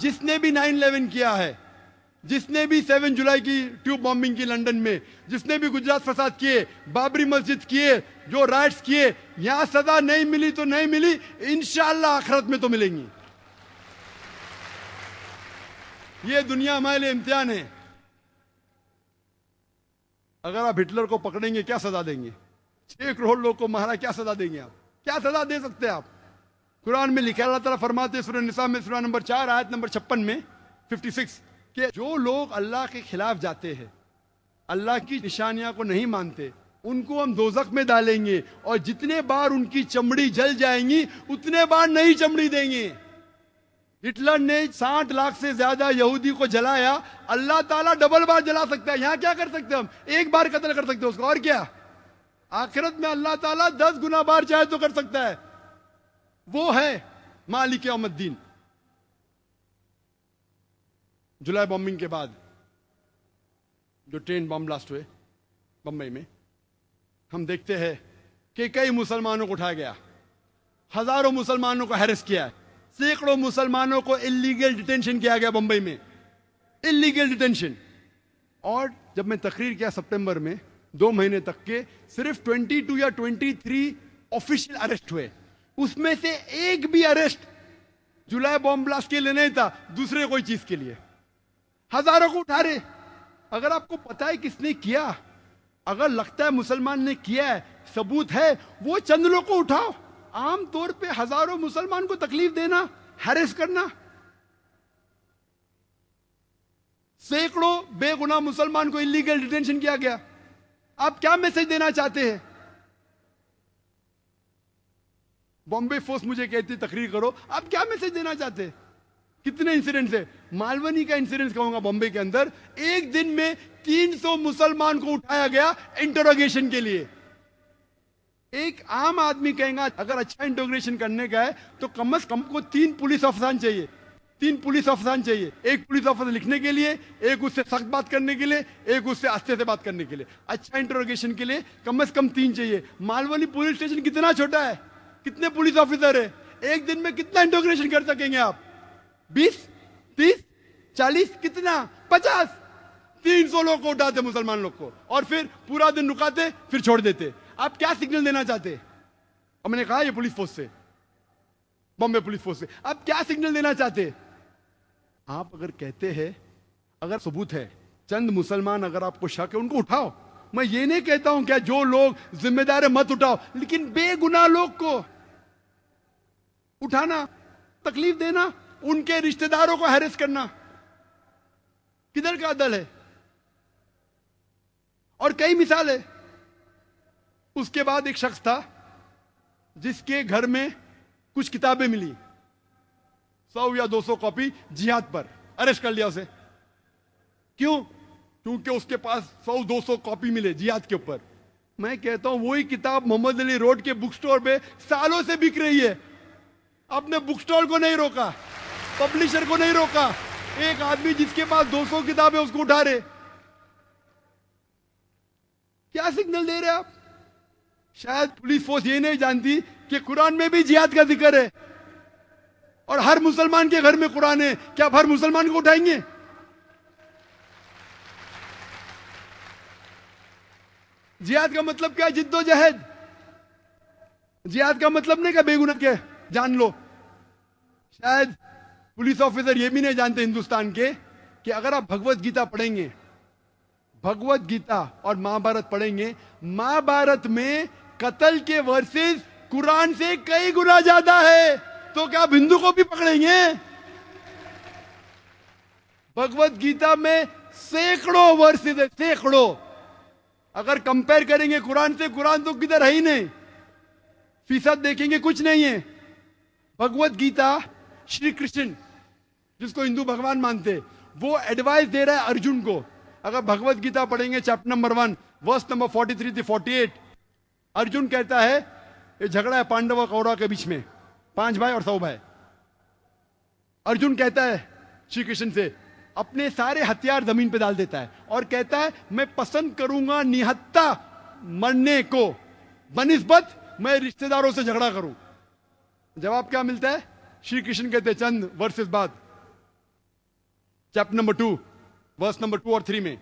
जिसने भी 9/11 किया है, जिसने भी 7 जुलाई की ट्यूब बॉम्बिंग की लंदन में, जिसने भी गुजरात फसाद किए, बाबरी मस्जिद किए, जो राइट्स किए, यहां सजा नहीं मिली तो नहीं मिली, इंशाअल्लाह आखिरत में तो मिलेंगी। ये दुनिया हमारे लिए इम्तिहान है। अगर आप हिटलर को पकड़ेंगे क्या सजा देंगे? 6 करोड़ लोग को मारा, क्या सजा देंगे आप? क्या सजा दे सकते हैं आप? कुरान में लिखा, अल्लाह ताला फरमाते हैं सूरह निसा में सूरह नंबर 4 आयत नंबर 56 में 56 कि जो लोग अल्लाह के खिलाफ जाते हैं, अल्लाह की निशानियां को नहीं मानते, उनको हम दोजख में डालेंगे और जितने बार उनकी चमड़ी जल जाएंगी उतने बार नई चमड़ी देंगे। हिटलर ने 60 लाख से ज्यादा यहूदी को जलाया, अल्लाह ताला डबल बार जला सकता है। यहां क्या कर सकते हैं हम? एक बार कत्ल कर सकते हैं उसको, और क्या? आखिरत में अल्लाह ताला 10 गुना बार चाहे तो कर सकता है। वो है मालिक यौमुद्दीन। जुलाई बॉम्बिंग के बाद जो ट्रेन बॉम्ब ब्लास्ट हुए बंबई में, हम देखते हैं कि कई मुसलमानों को उठाया गया, हजारों मुसलमानों को हैरेस किया है, सैकड़ों मुसलमानों को इलीगल डिटेंशन किया गया बंबई में, इलीगल डिटेंशन। और जब मैं तकरीर किया सितंबर में, 2 महीने तक के सिर्फ 22 या 23 ऑफिशियल अरेस्ट हुए, उसमें से एक भी अरेस्ट जुलाई बॉम्ब ब्लास्ट के लिए नहीं था, दूसरे कोई चीज के लिए। हजारों को उठा रहे। अगर आपको पता है किसने किया, अगर लगता है मुसलमान ने किया है, सबूत है, वो चंद लोग को उठाओ। आमतौर पे हजारों मुसलमान को तकलीफ देना, हैरेस करना, सैकड़ों बेगुनाह मुसलमान को इलीगल डिटेंशन किया गया। आप क्या मैसेज देना चाहते हैं? बॉम्बे फोर्स मुझे कहती तकरीर करो, आप क्या मैसेज देना चाहते हैं? कितने इंसिडेंट्स है? मालवनी का इंसिडेंट कहूंगा बॉम्बे के अंदर, एक दिन में 300 मुसलमान को उठाया गया इंटरोगेशन के लिए। एक आम आदमी कहेगा अगर अच्छा इंटरोगेशन करने का है तो कम से कम को 3 पुलिस अफसर चाहिए, 3 पुलिस अफसर चाहिए। एक पुलिस अफसर लिखने के लिए, एक उससे सख्त बात करने के लिए, एक उससे आस्ते से बात करने के लिए। अच्छा इंटरोगेशन के लिए कम से कम 3 चाहिए। मालवनी पुलिस स्टेशन कितना छोटा है, कितने पुलिस ऑफिसर है, एक दिन में कितना इंटरोगेशन कर सकेंगे आप? 20, 30, 40, कितना? 50। 300 लोग को उठाते मुसलमान लोग को और फिर पूरा दिन रुकाते, फिर छोड़ देते। आप क्या सिग्नल देना चाहते? और मैंने कहा ये पुलिस फोर्स से, बॉम्बे पुलिस फोर्स से, आप क्या सिग्नल देना चाहते? आप अगर कहते हैं, अगर सबूत है, चंद मुसलमान अगर आपको शक है उनको उठाओ। मैं ये नहीं कहता हूं क्या जो लोग जिम्मेदार है मत उठाओ, लेकिन बेगुनाह लोग को उठाना, तकलीफ देना, उनके रिश्तेदारों को हैरेस करना, किधर का अदल है? और कई मिसाल है। उसके बाद एक शख्स था जिसके घर में कुछ किताबें मिली, 100 या 200 कॉपी जिहाद पर, अरेस्ट कर लिया उसे। क्यों? क्योंकि उसके पास 100-200 कॉपी मिले जिहाद के ऊपर। मैं कहता हूं वही किताब मोहम्मद अली रोड के बुक स्टोर पे सालों से बिक रही है। आपने बुक स्टोर को नहीं रोका, पब्लिशर को नहीं रोका, एक आदमी जिसके पास 200 किताबें उसको उठा रहे। क्या सिग्नल दे रहे आप? शायद पुलिस फोर्स ये नहीं जानती कि कुरान में भी जिहाद का जिक्र है और हर मुसलमान के घर में कुरान है। क्या आप हर मुसलमान को उठाएंगे? जिहाद का मतलब क्या है? जिद्दोजहद। जिहाद का मतलब नहीं क्या बेगुनाह के जान लो। शायद पुलिस ऑफिसर ये भी नहीं जानते हिंदुस्तान के कि अगर आप भगवत गीता पढ़ेंगे, भगवत गीता और महाभारत पढ़ेंगे, महाभारत में कत्ल के वर्सेस कुरान से कई गुना ज्यादा है। तो क्या आप हिंदू को भी पकड़ेंगे? भगवत गीता में सैकड़ों वर्सेस है, सैकड़ों। अगर कंपेयर करेंगे कुरान से, कुरान तो किधर है ही नहीं, फीसद देखेंगे कुछ नहीं है। भगवत गीता श्री कृष्ण जिसको हिंदू भगवान मानते, वो एडवाइस दे रहा है अर्जुन को। अगर भगवत गीता पढ़ेंगे चैप्टर नंबर 1 वर्स नंबर 43 से 48, अर्जुन कहता है ये झगड़ा है पांडव और कौरव के बीच में, 5 भाई और 100 भाई। अर्जुन कहता है श्री कृष्ण से, अपने सारे हथियार जमीन पे डाल देता है और कहता है मैं पसंद करूंगा निहत्ता मरने को बनिस्बत मैं रिश्तेदारों से झगड़ा करूं। जवाब क्या मिलता है? श्री कृष्ण कहते चंद वर्सेस बाद, चैप्टर नंबर 2 वर्स नंबर 2 और 3 में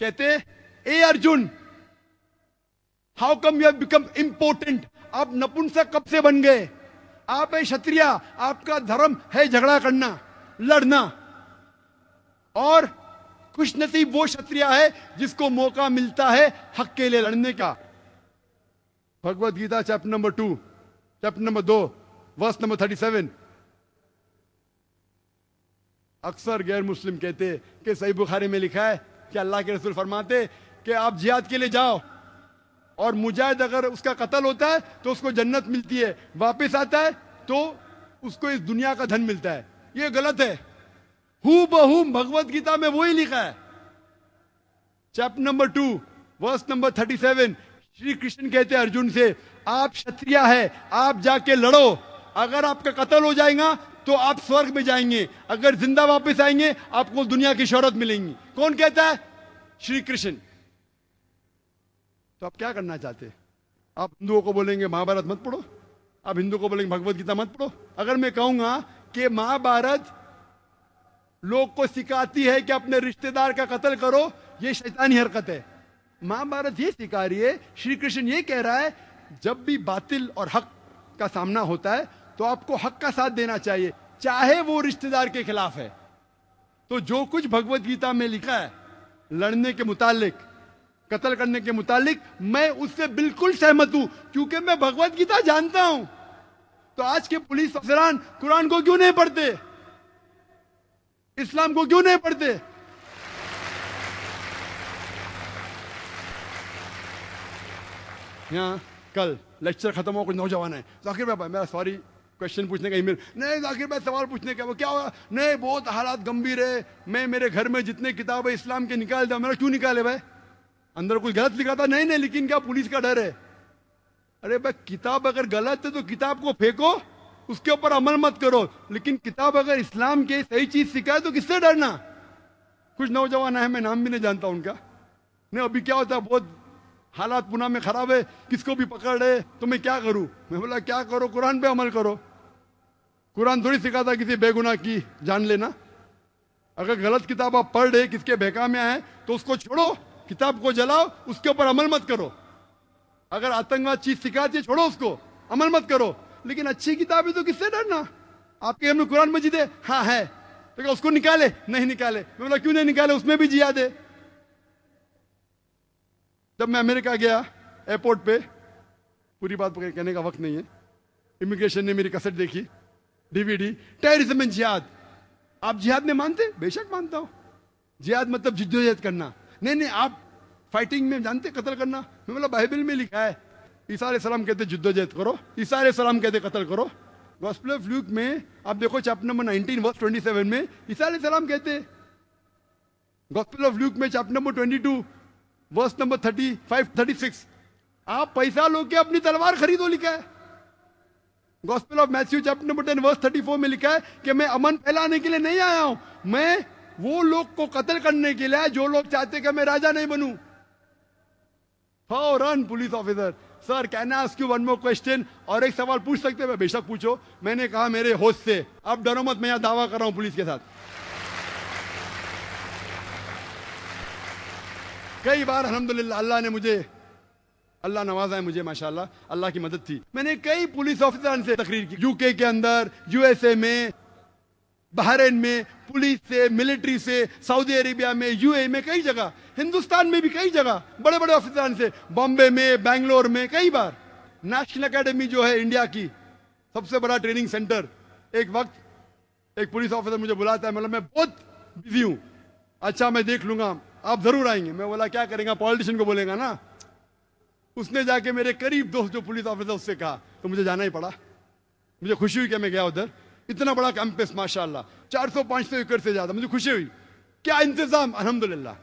कहते, ए Arjun, how come you have become impotent? आप नपुंसक कब से बन गए? आप है क्षत्रिय, आपका धर्म है झगड़ा करना, लड़ना, और खुशनसीब वो क्षत्रिय है जिसको मौका मिलता है हक के लिए लड़ने का। Bhagavad Gita chapter number 2 chapter number 2 verse number 37। अक्सर गैर मुस्लिम कहते कि सही बुखारी में लिखा है कि अल्लाह के रसूल फरमाते कि आप जिहाद के लिए जाओ, और मुजाहिद अगर उसका कत्ल होता है तो उसको जन्नत मिलती है, वापस आता है तो उसको इस दुनिया का धन मिलता है। ये गलत है। हूबहू भगवत गीता में वही लिखा है। Chapter number 2 verse number 37, Shri Krishna कहते हैं अर्जुन से, आप क्षत्रिय है, आप जाके लड़ो, अगर आपका कत्ल हो जाएगा तो आप स्वर्ग में जाएंगे, अगर जिंदा वापस आएंगे आपको दुनिया की शोहरत मिलेंगी। कौन कहता है? श्री कृष्ण। तो आप क्या करना चाहते हैं? आप हिंदुओं को बोलेंगे महाभारत मत पढ़ो, आप हिंदुओं को बोलेंगे भगवत गीता मत पढ़ो। अगर मैं कहूंगा कि महाभारत लोग को सिखाती है कि अपने रिश्तेदार का कत्ल करो, यह शैतानी हरकत है। महाभारत ये सिखा रही है, श्री कृष्ण ये कह रहा है, जब भी बातिल और हक का सामना होता है तो आपको हक का साथ देना चाहिए, चाहे वो रिश्तेदार के खिलाफ है। तो जो कुछ भगवत गीता में लिखा है लड़ने के मुतालिक, कत्ल करने के मुतालिक, मैं उससे बिल्कुल सहमत हूं, क्योंकि मैं भगवत गीता जानता हूं। तो आज के पुलिस अफसरान कुरान को क्यों नहीं पढ़ते? इस्लाम को क्यों नहीं पढ़ते? यहां कल लेक्चर खत्म हो, कुछ नौजवान है, जाकिर भाई मेरा सॉरी क्वेश्चन पूछने का ईमेल, नहीं जाकिर भाई सवाल पूछने का, वो क्या हुआ? नहीं बहुत हालात गंभीर है, मैं मेरे घर में जितने किताब है इस्लाम के निकाल दिया। मेरा क्यों निकाले भाई? अंदर कुछ गलत लिखा था? नहीं नहीं, लेकिन क्या पुलिस का डर है? अरे भाई किताब अगर गलत है तो किताब को फेंको, उसके ऊपर अमल मत करो, लेकिन किताब अगर इस्लाम के सही चीज सिखाए तो किससे डरना? कुछ नौजवान है, मैं नाम भी नहीं जानता उनका, नहीं अभी क्या होता है, बहुत हालात पुणे में खराब है, किसको भी पकड़ रहे, तो मैं क्या करूं? मैं बोला क्या करो, कुरान पे अमल करो। कुरान थोड़ी सिखाता किसी बेगुनाह की जान लेना। अगर गलत किताब आप पढ़ रहे, किसके बहका में आए, तो उसको छोड़ो, किताब को जलाओ, उसके ऊपर अमल मत करो। अगर आतंकवाद चीज सिखाती है, छोड़ो उसको, अमल मत करो। लेकिन अच्छी किताब है तो किससे डरना? आपके घर में कुरान मजीद है? हाँ है, तो क्या उसको निकाले? नहीं निकाले। मैं बोला क्यों नहीं निकाले? उसमें भी जिहाद है। जब मैं अमेरिका गया एयरपोर्ट पे, पूरी बात कहने का वक्त नहीं है, इमिग्रेशन ने मेरी कैसेट देखी, डीवीडी, टेररिज्म एंड जिहाद। आप जिहाद में मानते? बेशक मानता हूं। जिहाद मतलब जिद्दोजहद करना। नहीं नहीं, आप फाइटिंग में जानते कत्ल करना? मैं बोला बाइबल में लिखा है, ईसा अलैहिस्सलाम कहते जिद्दोजहद करो, ईसा अलैहिस्सलाम कहते कत्ल करो। गॉस्पेल ऑफ ल्यूक में आप देखो चैप्टर नंबर 19 वर्स 27 में ईसा अलैहिस्सलाम कहते। गॉस्पेल ऑफ ल्यूक में चैप्टर नंबर 22 वर्स नंबर 35 36 आप पैसा लो के अपनी तलवार खरीदो, लिखा है। Gospel of Matthew chapter number 10 verse 34 में लिखा है कि मैं अमन फैलाने के लिए नहीं आया हूं, मैं वो लोग को कत्ल करने के लिए जो लोग चाहते कि मैं राजा नहीं बनूं। फौरन police officer, sir can I ask you one more question? और एक सवाल पूछ सकते हैं? बेशक पूछो। मैंने कहा मेरे होश से, आप डरो मत, मैं यहां दावा कर रहा हूं पुलिस के साथ। कई बार अल्हम्दुलिल्लाह अल्लाह ने मुझे, अल्लाह नवाजा है मुझे, माशाल्लाह अल्लाह की मदद थी। मैंने कई पुलिस ऑफिसर से तकरीर की, यूके के अंदर, यूएसए में, बहरीन में, पुलिस से, मिलिट्री से, सऊदी अरेबिया में, यूएई में, कई जगह, हिंदुस्तान में भी कई जगह बड़े बड़े ऑफिसर से, बॉम्बे में, बैंगलोर में, कई बार। नेशनल एकेडमी जो है इंडिया की सबसे बड़ा ट्रेनिंग सेंटर, एक वक्त एक पुलिस ऑफिसर मुझे बुलाता है, मतलब मैं बहुत बिजी हूं, अच्छा मैं देख लूंगा, आप जरूर आएंगे। मैं बोला क्या करेंगे, पॉलिटिशियन को बोलेगा ना। उसने जाके मेरे करीब दोस्त जो पुलिस ऑफिसर उससे कहा, तो मुझे जाना ही पड़ा। मुझे खुशी हुई कि मैं गया उधर, इतना बड़ा कैंपस माशाल्लाह, 400-500 एकड़ से ज्यादा, मुझे खुशी हुई। क्या इंतजाम, अल्हम्दुलिल्लाह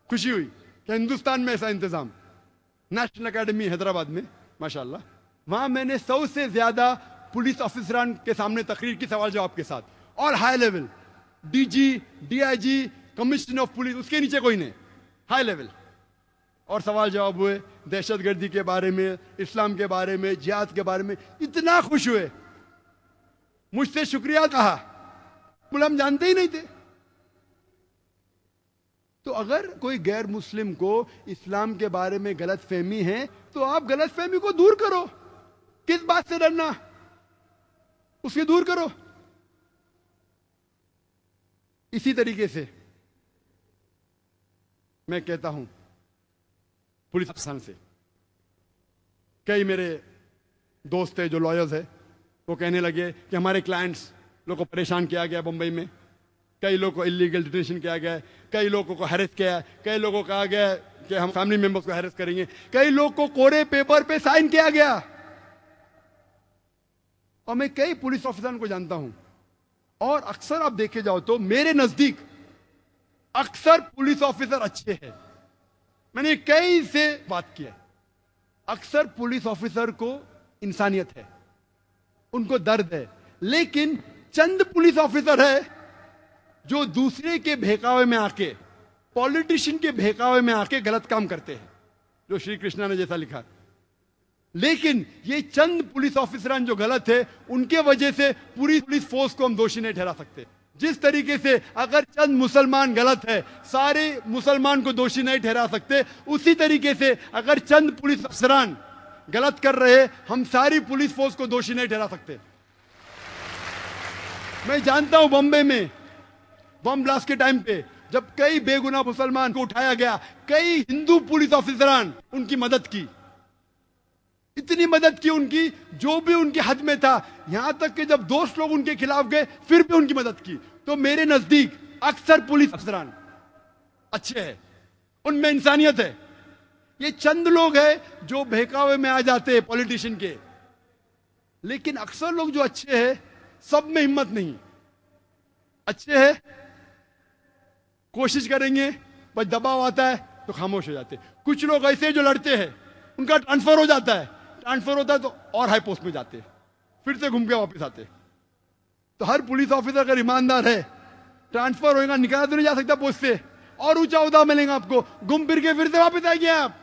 खुशी हुई कि हिंदुस्तान में ऐसा इंतजाम। नेशनल एकेडमी हैदराबाद में माशाल्लाह, वहां मैंने 100 से ज्यादा पुलिस ऑफिसरान के सामने तकरीर की, सवाल जवाब के साथ, और high level, DG, DIG, commissioner of police, उसके नीचे कोई नहीं, हाई लेवल, और सवाल जवाब हुए दहशतगर्दी के बारे में, इस्लाम के बारे में, जिहाद के बारे में। इतना खुश हुए, मुझसे शुक्रिया कहा, बोले हम जानते ही नहीं थे। तो अगर कोई गैर मुस्लिम को इस्लाम के बारे में गलत फहमी है तो आप गलत फहमी को दूर करो। किस बात से डरना, उसके दूर करो। इसी तरीके से मैं कहता हूं पुलिस अफसर से, कई मेरे दोस्त है जो लॉयर्स है, वो कहने लगे कि हमारे क्लाइंट्स लोग को परेशान किया गया बंबई में, कई लोगों को इलीगल डिटेंशन किया गया है, कई लोगों को हैरेस किया है, कई लोगों को कहा गया कि हम फैमिली मेंबर्स को हैरेस करेंगे, कई लोगों को कोरे पेपर पे साइन किया गया। और मैं कई पुलिस ऑफिसरों को जानता हूं, और अक्सर आप देखे जाओ तो मेरे नजदीक अक्सर पुलिस ऑफिसर अच्छे हैं। मैंने कई से बात की है, अक्सर पुलिस ऑफिसर को इंसानियत है, उनको दर्द है, लेकिन चंद पुलिस ऑफिसर है जो दूसरे के बहकावे में आके, पॉलिटिशियन के बहकावे में आके गलत काम करते हैं, जो श्री कृष्णा ने जैसा लिखा। लेकिन ये चंद पुलिस ऑफिसर जो गलत है, उनके वजह से पूरी पुलिस फोर्स को हम दोषी नहीं ठहरा सकते। जिस तरीके से अगर चंद मुसलमान गलत है, सारे मुसलमान को दोषी नहीं ठहरा सकते, उसी तरीके से अगर चंद पुलिस अफसरान गलत कर रहे, हम सारी पुलिस फोर्स को दोषी नहीं ठहरा सकते। मैं जानता हूं बॉम्बे में बम ब्लास्ट के टाइम पे जब कई बेगुनाह मुसलमान को उठाया गया, कई हिंदू पुलिस ऑफिसरान उनकी मदद की, इतनी मदद की उनकी, जो भी उनके हद में था, यहां तक कि जब दोस्त लोग उनके खिलाफ गए फिर भी उनकी मदद की। तो मेरे नजदीक अक्सर पुलिस अफसरान अच्छे हैं, उनमें इंसानियत है। ये चंद लोग हैं जो बहकावे में आ जाते हैं पॉलिटिशियन के, लेकिन अक्सर लोग जो अच्छे हैं, सब में हिम्मत नहीं, अच्छे हैं, कोशिश करेंगे, बस दबाव आता है तो खामोश हो जाते हैं। कुछ लोग ऐसे जो लड़ते हैं, उनका ट्रांसफर हो जाता है, ट्रांसफर होता है तो और हाई पोस्ट में जाते हैं, फिर से घूम के वापस आते हैं। तो हर पुलिस ऑफिसर अगर ईमानदार है, ट्रांसफर होएगा, निकाला तो नहीं जा सकता पोस्ट से, और ऊंचा ओहदा मिलेगा आपको, घूम फिर के फिर से वापस आएंगे आप।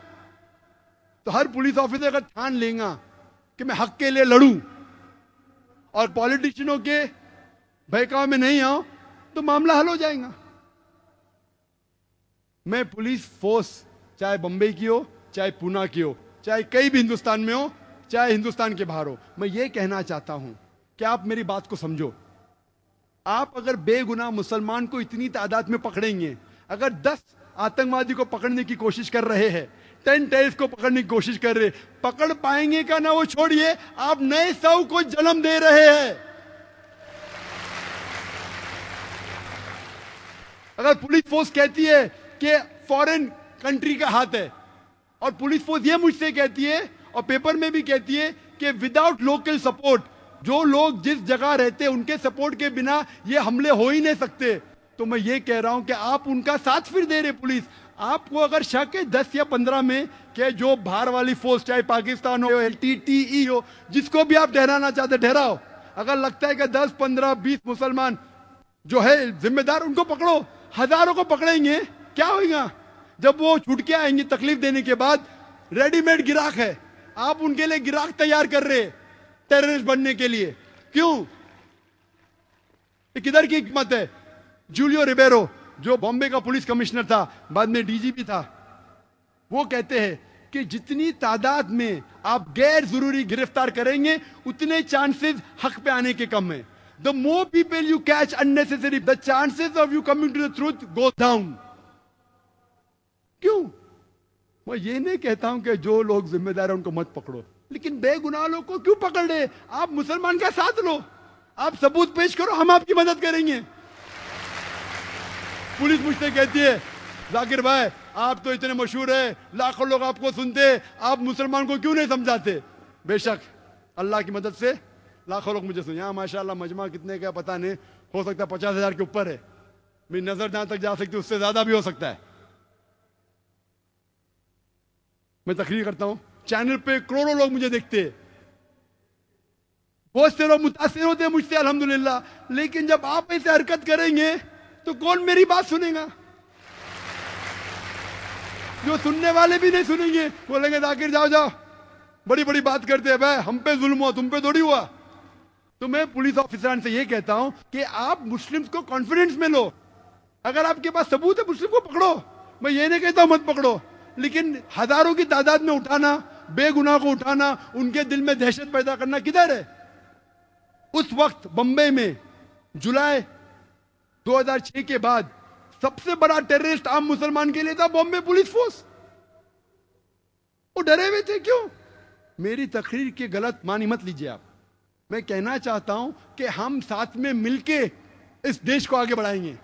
तो हर पुलिस ऑफिसर अगर ठान लेगा कि मैं हक के लिए लड़ूं और पॉलिटिशियनों के बहकाव में नहीं आऊं, तो मामला हल हो जाएगा। मैं पुलिस फोर्स चाहे बंबई की हो, चाहे पूना की हो, चाहे कहीं भी हिंदुस्तान में हो, चाहे हिंदुस्तान के बाहर हो, मैं ये कहना चाहता हूं कि आप मेरी बात को समझो। आप अगर बेगुनाह मुसलमान को इतनी तादाद में पकड़ेंगे, अगर 10 आतंकवादी को पकड़ने की कोशिश कर रहे हैं, 10 टेररिस्ट को पकड़ने की कोशिश कर रहे, पकड़ पाएंगे का ना वो छोड़िए, आप नए 100 को जन्म दे रहे हैं। अगर पुलिस फोर्स कहती है कि फॉरेन कंट्री का हाथ है, और पुलिस फोर्स ये मुझसे कहती है और पेपर में भी कहती है कि विदाउट लोकल सपोर्ट, जो लोग जिस जगह रहते हैं उनके सपोर्ट के बिना ये हमले हो ही नहीं सकते, तो मैं ये कह रहा हूं कि आप उनका साथ फिर दे रहे पुलिस। आपको अगर शक है 10 या 15 में कि जो बाहर वाली फोर्स, चाहे पाकिस्तान हो, LTTE हो, जिसको भी आप ठहराना चाहते ठहराओ, अगर लगता है कि 10, 15, 20 मुसलमान जो है जिम्मेदार, उनको पकड़ो। हजारों को पकड़ेंगे, क्या होगा? जब वो छूट के आएंगे तकलीफ देने के बाद, रेडीमेड गिराक है, आप उनके लिए गिराक तैयार कर रहे टेररिस्ट बनने के लिए। क्यों? किधर की हिकमत है? जूलियो रिबेरो जो बॉम्बे का पुलिस कमिश्नर था, बाद में DGP था, वो कहते हैं कि जितनी तादाद में आप गैर जरूरी गिरफ्तार करेंगे, उतने चांसेस हक पे आने के कम है। The more people you catch unnecessary, the chances of you coming to the truth go down. क्यों? मैं ये नहीं कहता हूं कि जो लोग जिम्मेदार हैं उनको मत पकड़ो, लेकिन बेगुनाह लोग को क्यों पकड़ रहे? आप मुसलमान का साथ लो, आप सबूत पेश करो, हम आपकी मदद करेंगे। पुलिस मुझसे कहती है, जाकिर भाई आप तो इतने मशहूर है, लाखों लोग आपको सुनते, आप मुसलमान को क्यों नहीं समझाते? बेशक अल्लाह की मदद से लाखों लोग मुझे सुने। यहाँ माशाल्लाह मजमा कितने का पता नहीं, हो सकता है 50,000 के ऊपर है, मेरी नजर जहां तक जा सकती है उससे ज्यादा भी हो सकता है। मैं तकरीर करता हूं, चैनल पे करोड़ों लोग मुझे देखते हैं, बहुत से लोग मुतासिर होते हैं मुझसे अल्हम्दुलिल्लाह, लेकिन जब आप ऐसे हरकत करेंगे तो कौन मेरी बात सुनेगा? जो सुनने वाले भी नहीं सुनेंगे, बोलेंगे जाकिर जाओ जाओ, बड़ी बड़ी बात करते हैं, भाई हम पे जुल्म हुआ, तुम पे थोड़ी हुआ। तो मैं पुलिस ऑफिसर से ये कहता हूं कि आप मुस्लिम्स को कॉन्फिडेंस में लो, अगर आपके पास सबूत है मुस्लिम को पकड़ो, मैं ये नहीं कहता मत पकड़ो, लेकिन हजारों की तादाद में उठाना, बेगुनाह को उठाना, उनके दिल में दहशत पैदा करना किधर है? उस वक्त बंबई में जुलाई 2006 के बाद सबसे बड़ा टेररिस्ट आम मुसलमान के लिए था बॉम्बे पुलिस फोर्स। वो डरे हुए थे। क्यों? मेरी तकरीर के गलत मानी मत लीजिए आप। मैं कहना चाहता हूं कि हम साथ में मिलके इस देश को आगे बढ़ाएंगे।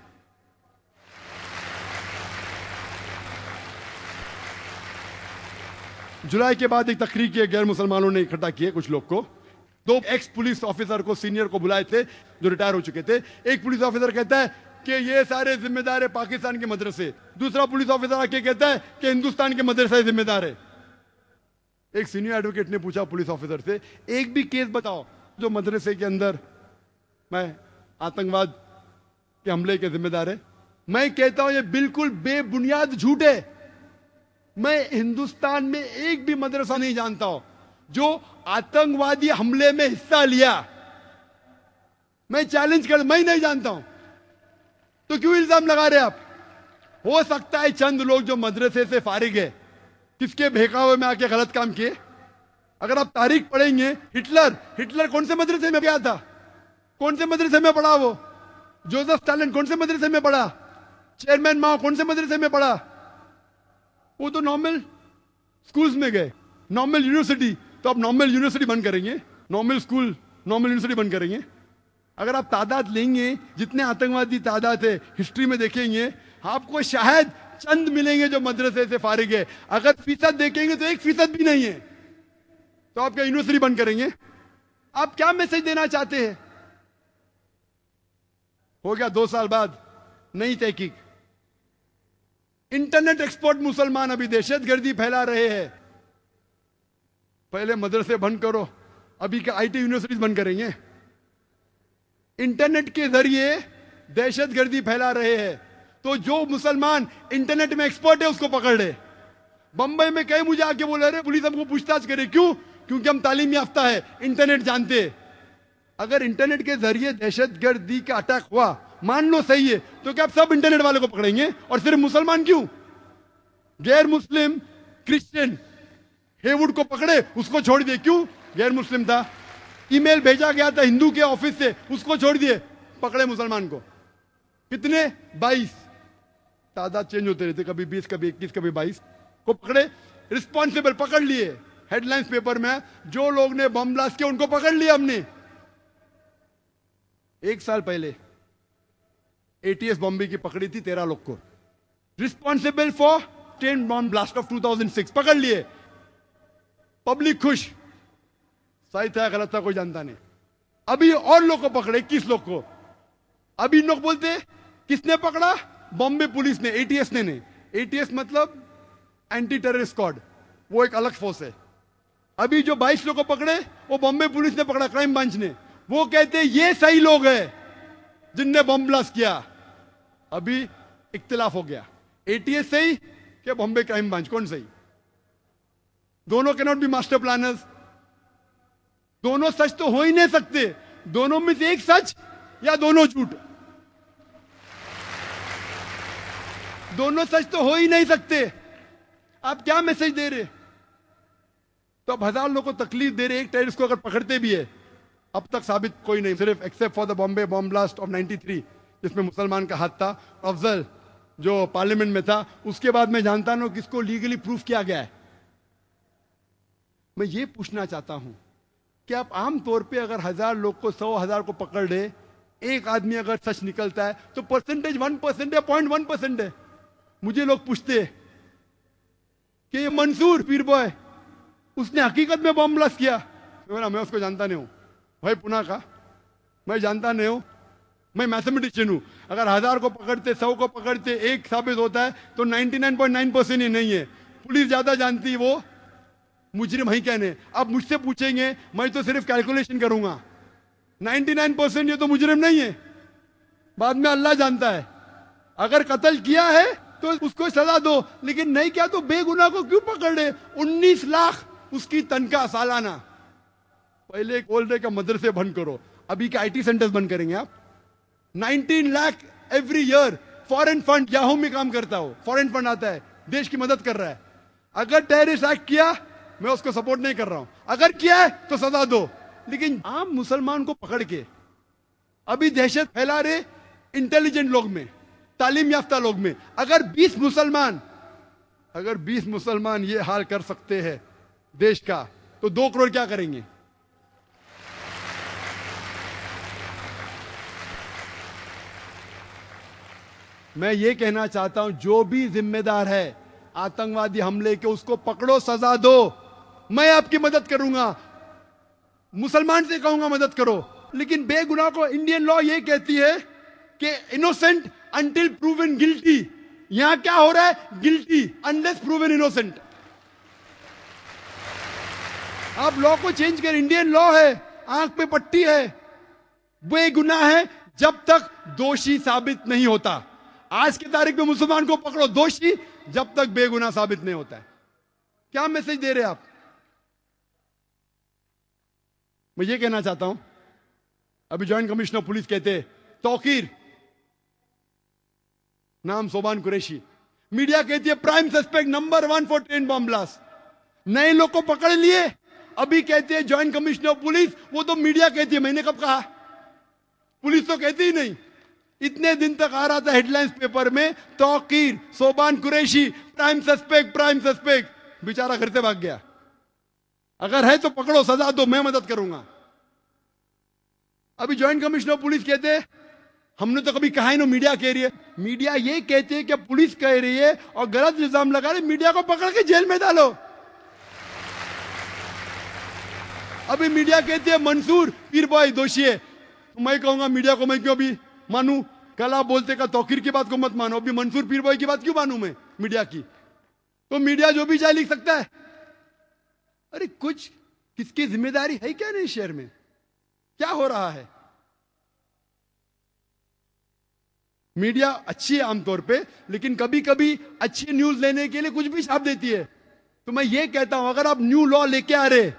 जुलाई के बाद एक तकरीर की गैर मुसलमानों ने इकट्ठा किए कुछ लोग को। 2 एक्स पुलिस ऑफिसर को, सीनियर को बुलाए थे जो रिटायर हो चुके थे। एक पुलिस ऑफिसर कहता है कि ये सारे जिम्मेदार है पाकिस्तान के मदरसे। दूसरा पुलिस ऑफिसर आके कहता है कि हिंदुस्तान के मदरसे जिम्मेदार है। एक सीनियर एडवोकेट ने पूछा पुलिस ऑफिसर से, एक भी केस बताओ जो मदरसे के अंदर मैं आतंकवाद के हमले के जिम्मेदार है। मैं कहता हूं ये बिल्कुल बेबुनियाद झूठ है। मैं हिंदुस्तान में एक भी मदरसा नहीं जानता हूं जो आतंकवादी हमले में हिस्सा लिया। मैं चैलेंज कर, मैं नहीं जानता हूं, तो क्यों इल्जाम लगा रहे आप? हो सकता है चंद लोग जो मदरसे से फारिग है, किसके बहकावे में आके गलत काम किए। अगर आप तारीख पढ़ेंगे, हिटलर कौन से मदरसे में गया था? कौन से मदरसे में पढ़ा वो? जोसेफ स्टालिन कौन से मदरसे में पढ़ा? चेयरमैन माओ कौन से मदरसे में पढ़ा? वो तो नॉर्मल स्कूल्स में गए, नॉर्मल यूनिवर्सिटी। तो आप नॉर्मल यूनिवर्सिटी बंद करेंगे, नॉर्मल स्कूल, नॉर्मल यूनिवर्सिटी बंद करेंगे। अगर आप तादाद लेंगे, जितने आतंकवादी तादाद है हिस्ट्री में देखेंगे, आपको शायद चंद मिलेंगे जो मदरसे से फारिग है। अगर फीसद देखेंगे तो 1% भी नहीं है। तो आप क्या यूनिवर्सिटी बंद करेंगे? आप क्या मैसेज देना चाहते हैं? हो गया 2 साल बाद नई तहकीक। इंटरनेट एक्सपर्ट मुसलमान अभी दहशतगर्दी फैला रहे हैं। पहले मदरसे बंद करो, अभी क्या आईटी यूनिवर्सिटीज बंद करेंगे? इंटरनेट के जरिए दहशतगर्दी फैला रहे हैं। तो जो मुसलमान इंटरनेट में एक्सपर्ट है उसको पकड़ ले। बंबई में कई मुझे आके बोले, अरे पुलिस हमको पूछताछ करे। क्यों? क्योंकि हम तालीम याफ्ता है, इंटरनेट जानते हैं। अगर इंटरनेट के जरिए दहशतगर्दी का अटैक हुआ, मान लो सही है, तो क्या आप सब इंटरनेट वाले को पकड़ेंगे? और सिर्फ मुसलमान क्यों? गैर मुस्लिम क्रिश्चियन हेवुड को पकड़े, उसको छोड़ दिए। क्यों? गैर मुस्लिम था। ईमेल भेजा गया था हिंदू के ऑफिस से, उसको छोड़ दिए, पकड़े मुसलमान को। कितने? 22। तादाद चेंज होते रहते, कभी 20, कभी 21, कभी 22 को पकड़े। रिस्पॉन्सिबल पकड़ लिए। हेडलाइंस पेपर में जो लोग ने बम ब्लास्ट किया उनको पकड़ लिया हमने। 1 साल पहले एटीएस बॉम्बे की पकड़ी थी 13 लोग को, responsible for 10 bomb blast of 2006, पकड़ लिए। पब्लिक खुश, सही था गलत था कोई जानता नहीं। अभी और लोग को पकड़े, 21 लोग को। अभी लोग बोलते किसने पकड़ा? बॉम्बे पुलिस ने, एटीएस ने नहीं। एटीएस मतलब एंटी टेररिस्ट स्क्वाड, वो एक अलग फोर्स है। अभी जो 22 लोग को पकड़े वो बॉम्बे पुलिस ने पकड़ा, क्राइम ब्रांच ने। वो कहते ये सही लोग हैं जिनने बॉम्ब ब्लास्ट किया। अभी इख्तिलाफ हो गया, एटीएस सही कि बॉम्बे क्राइम ब्रांच, कौन सही? दोनों कैनॉट बी मास्टर प्लानर्स। दोनों सच तो हो ही नहीं सकते। दोनों में से एक सच या दोनों झूठ। दोनों सच तो हो ही नहीं सकते। आप क्या मैसेज दे रहे? तो अब 1000 लोगों को तकलीफ दे रहे। एक टेररिस्ट को अगर पकड़ते भी है, अब तक साबित कोई नहीं, सिर्फ except for the Bombay bomb blast of 93 जिसमें मुसलमान का हाथ था, अफजल जो पार्लियामेंट में था। उसके बाद मैं जानता ना किसको लीगली प्रूफ किया गया है। मैं ये पूछना चाहता हूं कि आप आमतौर पे अगर 1000 लोग को 100,000 को पकड़ ले, एक आदमी अगर सच निकलता है तो परसेंटेज 1% है, 0.1% है। मुझे लोग पूछते हैं कि ये मंसूर पीर बॉय उसने हकीकत में बॉम्ब ब्लास्ट किया? मैं उसको जानता नहीं हूं भाई, पुणे का मैं जानता नहीं हूं। मैं मैथमेटिशियन हूं। अगर 1000 को पकड़ते, 100 को पकड़ते, एक साबित होता है तो 99.9% ही नहीं है। पुलिस ज्यादा जानती है, वो मुजरिम ही कहने। अब मुझसे पूछेंगे, मैं तो सिर्फ कैलकुलेशन करूंगा। 99% ये तो मुजरिम नहीं है, बाद में अल्लाह जानता है। अगर कत्ल किया है तो उसको सजा दो, लेकिन नहीं किया तो बेगुनाह को क्यों पकड़ रहे? 19 लाख उसकी तनख्वाह सालाना। पहले बोल रहे का मदरसे बंद करो, अभी के आईटी सेंटर्स बंद करेंगे आप। 19 lakh every year foreign fund Yahoo में काम करता हो, फॉरेन फंड आता है, देश की मदद कर रहा है, अगर टेररिस्ट एक्ट किया मैं उसको सपोर्ट नहीं कर रहा हूं, अगर किया है तो सजा दो। लेकिन आम मुसलमान को पकड़ के अभी दहशत फैला रहे इंटेलिजेंट लोग में, तालीम याफ्ता लोग में। अगर 20 मुसलमान ये हाल कर सकते हैं देश का, तो 2 करोड़ क्या करेंगे? मैं ये कहना चाहता हूं, जो भी जिम्मेदार है आतंकवादी हमले के, उसको पकड़ो, सजा दो। मैं आपकी मदद करूंगा, मुसलमान से कहूंगा मदद करो। लेकिन बेगुनाह को इंडियन लॉ ये कहती है कि इनोसेंट अंटिल प्रूवन गिल्टी। यहां क्या हो रहा है? Guilty unless proven innocent. आप लॉ को चेंज कर, इंडियन लॉ है, आंख पे पट्टी है, बेगुनाह है जब तक दोषी साबित नहीं होता। आज की तारीख में मुसलमान को पकड़ो दोषी जब तक बेगुनाह साबित नहीं होता है। क्या मैसेज दे रहे हैं आप? मैं ये कहना चाहता हूं, अभी ज्वाइंट कमिश्नर पुलिस कहते तौकीर, नाम सोबान कुरैशी, मीडिया कहती है prime suspect number 1 for train bomb blast. नए लोग को पकड़ लिए, अभी कहते हैं ज्वाइंट कमिश्नर पुलिस, वो तो मीडिया कहती है, मैंने कब कहा? पुलिस तो कहती ही नहीं। इतने दिन तक आ रहा था हेडलाइंस पेपर में, तौकीर, सोबान कुरैशी, प्राइम सस्पेक्ट। बेचारा घर से भाग गया। अगर है तो पकड़ो, सजा दो, मैं मदद करूंगा। अभी ज्वाइंट कमिश्नर पुलिस कहते हैं, हमने तो कभी कहा ही ना, मीडिया कह रही है। मीडिया ये कहती है कि पुलिस कह रही है और गलत इल्जाम लगा रही, मीडिया को पकड़ के जेल में डालो। अभी मीडिया कहती है मंसूर पीर बॉय दोषी है, तो मैं कहूंगा मीडिया को, मैं क्यों भी मानू? कल आप बोलते का तौकीर की बात को मत मानो, अभी मंसूर पीर बॉय की बात क्यों मानू मैं मीडिया की? तो मीडिया जो भी चाहे लिख सकता है। अरे कुछ किसकी जिम्मेदारी है क्या नहीं? शहर में क्या हो रहा है? मीडिया अच्छी है आमतौर पे, लेकिन कभी कभी अच्छी न्यूज लेने के लिए कुछ भी छाप देती है। तो मैं ये कहता हूं, अगर आप न्यू लॉ लेके आ रहे,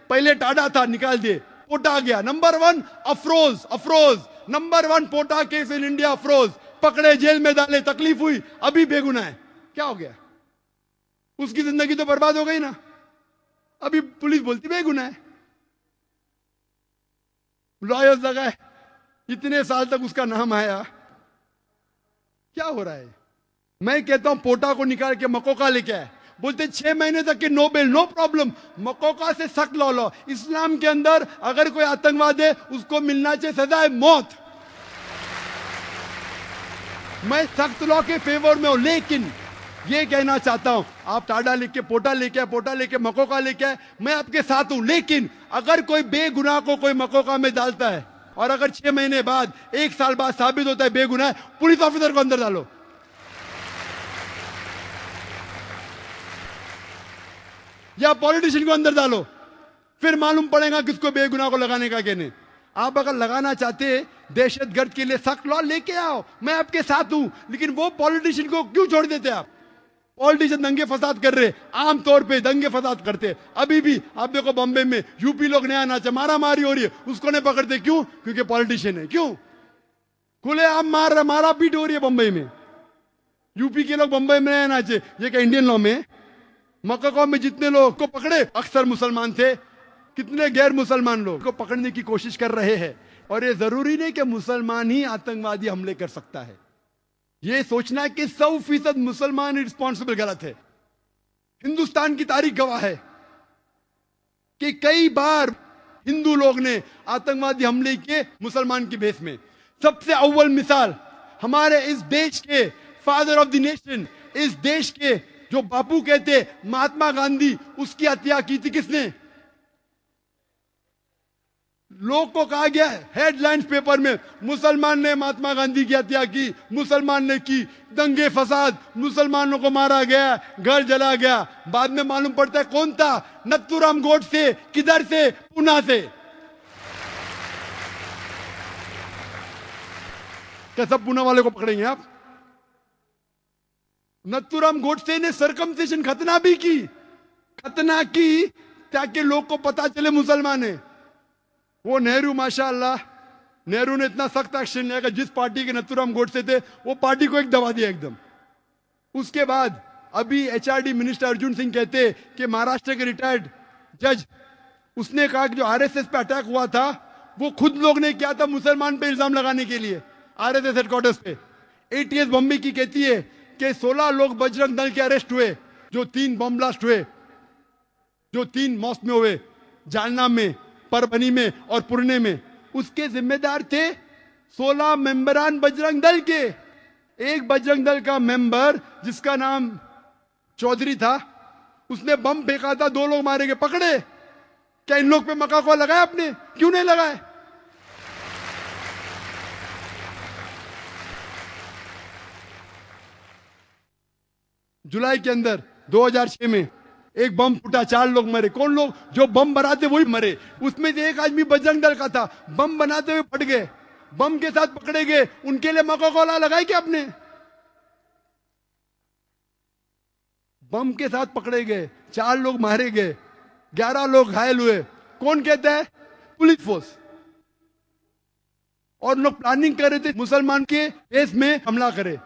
पहले टाडा था, निकाल दिए, पोटा आ गया, number 1 Afroz, number 1 POTA case in India, Afroz पकड़े, जेल में डाले, तकलीफ हुई, अभी बेगुनाह है। क्या हो गया? उसकी जिंदगी तो बर्बाद हो गई ना। अभी पुलिस बोलती बेगुनाह है, लॉयर्स लगाए, इतने साल तक उसका नाम आया। क्या हो रहा है? मैं कहता हूं पोटा को निकाल के मकोका लेके आए, बोलते 6 महीने तक के no bail, no problem. MCOCA से सख्त लॉ लो। इस्लाम के अंदर अगर कोई आतंकवाद है, उसको मिलना चाहिए सजा है मौत। मैं सख्त लॉ के फेवर में हूं, लेकिन ये कहना चाहता हूं, आप टाडा लेके, पोटा लेके मकोका लेके आए, मैं आपके साथ हूं। लेकिन अगर कोई बेगुनाह को कोई मकोका में डालता है और अगर 6 महीने बाद, 1 साल बाद साबित होता है बेगुनाह, पुलिस ऑफिसर को अंदर डालो। या पॉलिटिशियन को अंदर डालो, फिर मालूम पड़ेगा किसको बेगुनाह को लगाने का कहने। आप अगर लगाना चाहते दहशतगर्द के लिए सख्त लॉ लेके आओ, मैं आपके साथ हूं। लेकिन वो पॉलिटिशियन को क्यों छोड़ देते आप? पॉलिटिशियन दंगे फसाद कर रहे, आमतौर पे दंगे फसाद करते। अभी भी आप देखो बॉम्बे में यूपी लोग नया नाचा, मारा मारी हो रही है, उसको नहीं पकड़ते। क्यों? क्योंकि पॉलिटिशियन है। क्यों? खुले आम मारा पीट हो रही है बंबई में। यूपी के लोग बंबई में नया नाचे, ये क्या इंडियन लॉ में? मक्का में जितने लोग को पकड़े अक्सर मुसलमान थे, कितने गैर मुसलमान लोग को पकड़ने की कोशिश कर रहे हैं। और ये जरूरी नहीं कि मुसलमान ही आतंकवादी हमले कर सकता है। ये सोचना कि 100% मुसलमान रिस्पॉन्सिबल, गलत है। हिंदुस्तान की तारीख गवाह है कि कई बार हिंदू लोग ने आतंकवादी हमले किए मुसलमान की भेष में। सबसे अव्वल मिसाल हमारे इस देश के फादर ऑफ द नेशन, इस देश के जो बापू कहते महात्मा गांधी, उसकी हत्या की थी किसने? लोग को कहा गया हेडलाइंस पेपर में, मुसलमान ने महात्मा गांधी की हत्या की, मुसलमान ने की, दंगे फसाद, मुसलमानों को मारा गया, घर जला गया। बाद में मालूम पड़ता है कौन था? नथुराम गोडसे। किधर से? पूना से। क्या सब पूना वाले को पकड़ेंगे आप? नथुराम गोडसे ने सरकमसिशन खतना भी की, ताकि लोग को पता चले मुसलमान है। वो नेहरू माशाअल्लाह नेहरू ने इतना सख्त एक्शन लिया कि जिस पार्टी के नथुराम गोडसे थे वो पार्टी को एक दबा दिया एकदम। उसके बाद अभी एचआरडी मिनिस्टर अर्जुन सिंह कहते कि महाराष्ट्र के रिटायर्ड जज, उसने कहा कि जो आरएसएस पे अटैक हुआ था वो खुद लोग ने किया था मुसलमान पे इल्जाम लगाने के लिए आरएसएस हेडक्वार्टर्स पे। एटीएस बॉम्बे की कहती है कि 16 लोग बजरंग दल के अरेस्ट हुए, जो 3 बम ब्लास्ट हुए, जो 3 मॉस्क में हुए, जालना में, परभनी में और पुणे में, उसके जिम्मेदार थे 16 मेंबरान बजरंग दल के। एक बजरंग दल का मेंबर जिसका नाम चौधरी था, उसने बम फेंका था, 2 लोग मारे गए, पकड़े। क्या इन लोग पे मक्का को लगाया आपने? क्यों नहीं लगाए? जुलाई के अंदर 2006 में एक बम फूटा, 4 लोग मरे। कौन लोग? जो बम बनाते वही मरे। उसमें से एक आदमी बजरंग दल का था, बम बनाते हुए फट गए, बम के साथ पकड़े गए। उनके लिए मक्का कोला लगाई क्या आपने? बम के साथ पकड़े गए, 4 लोग मारे गए, 11 लोग घायल हुए। कौन कहता है? Police force. और लोग प्लानिंग कर रहे थे मुसलमान के बेस में हमला करे।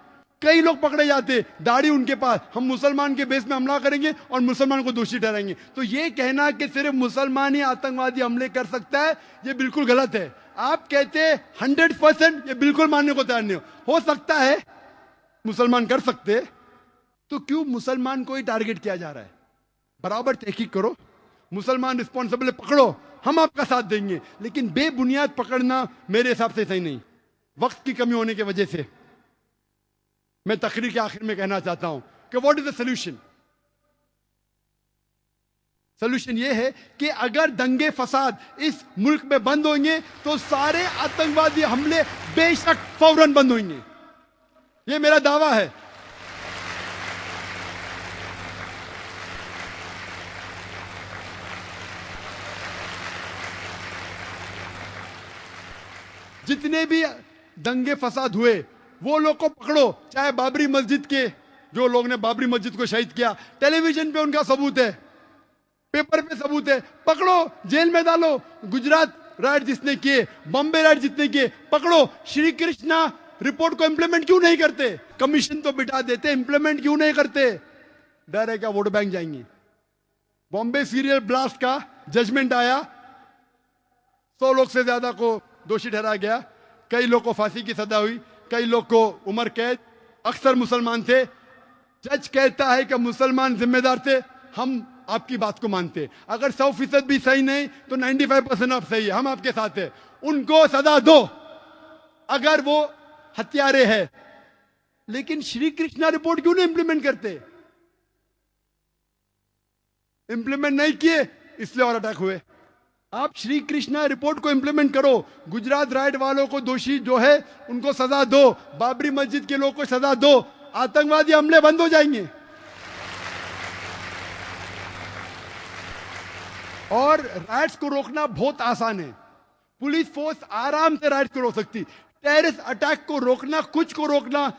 कई लोग पकड़े जाते, दाढ़ी उनके पास, हम मुसलमान के बेस में हमला करेंगे और मुसलमान को दोषी ठहराएंगे। तो ये कहना कि सिर्फ मुसलमान ही आतंकवादी हमले कर सकता है, ये बिल्कुल गलत है। आप कहते 100%, ये बिल्कुल मानने को तैयार नहीं हो सकता है मुसलमान कर सकते, तो क्यों मुसलमान को ही टारगेट किया जा रहा है? बराबर तहकीक करो, मुसलमान रिस्पॉन्सिबल पकड़ो, हम आपका साथ देंगे। लेकिन बेबुनियाद पकड़ना मेरे हिसाब से सही नहीं। वक्त की कमी होने की वजह से मैं तकरीर के आखिर में कहना चाहता हूं कि what is the solution. Solution यह है कि अगर दंगे फसाद इस मुल्क में बंद होंगे तो सारे आतंकवादी हमले बेशक फौरन बंद होंगे। यह मेरा दावा है। जितने भी दंगे फसाद हुए वो लोग को पकड़ो, चाहे बाबरी मस्जिद के, जो लोग ने बाबरी मस्जिद को शहीद किया, टेलीविजन पे उनका सबूत है, पेपर पे सबूत है, पकड़ो, जेल में डालो। गुजरात राइट जिसने किए, बॉम्बे राइट जिसने किए, पकड़ो। श्री कृष्णा रिपोर्ट को इंप्लीमेंट क्यों नहीं करते? कमीशन तो बिठा देते, इंप्लीमेंट क्यों नहीं करते? डर है क्या वोट बैंक जाएंगे? बॉम्बे सीरियल ब्लास्ट का जजमेंट आया, 100 लोग से ज्यादा को दोषी ठहराया गया, कई लोग को फांसी की सजा हुई, कई लोग को उम्र कैद, अक्सर मुसलमान थे। जज कहता है कि मुसलमान जिम्मेदार थे, हम आपकी बात को मानते। अगर 100% भी सही नहीं तो 95% आप सही है, हम आपके साथ है, उनको सजा दो अगर वो हत्यारे हैं। लेकिन श्री कृष्णा रिपोर्ट क्यों नहीं इंप्लीमेंट करते? इंप्लीमेंट नहीं किए इसलिए और अटैक हुए। आप श्री कृष्णा रिपोर्ट को इंप्लीमेंट करो, गुजरात राइट वालों को दोषी जो है उनको सजा दो, बाबरी मस्जिद के लोगों को सजा दो, आतंकवादी हमले बंद हो जाएंगे। और राइट्स को रोकना बहुत आसान है, पुलिस फोर्स आराम से राइट्स को रोक सकती। टेररिस्ट अटैक को रोकना, कुछ को रोकना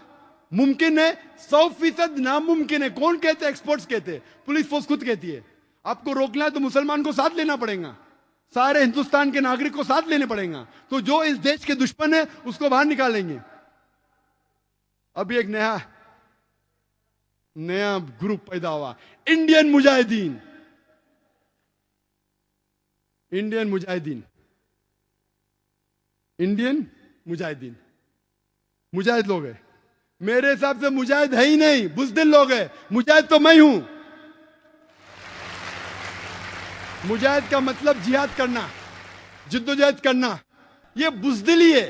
मुमकिन है, 100% नामुमकिन है। कौन कहते? एक्सपर्ट्स कहते, पुलिस फोर्स खुद कहती है। आपको रोकना है तो मुसलमान को साथ लेना पड़ेगा, सारे हिंदुस्तान के नागरिक को साथ लेने पड़ेगा। तो जो इस देश के दुश्मन है उसको बाहर निकालेंगे। अभी एक नया ग्रुप पैदा हुआ, Indian Mujahideen. Indian Mujahideen, Indian Mujahideen, मुजाहिद लोग हैं। मेरे हिसाब से मुजाहिद है ही नहीं, बुज़दिल लोग हैं। मुजाहिद तो मैं हूं। मुजाहिद का मतलब जिहाद करना, जिद्दोजहद करना, ये बुज़दिली है।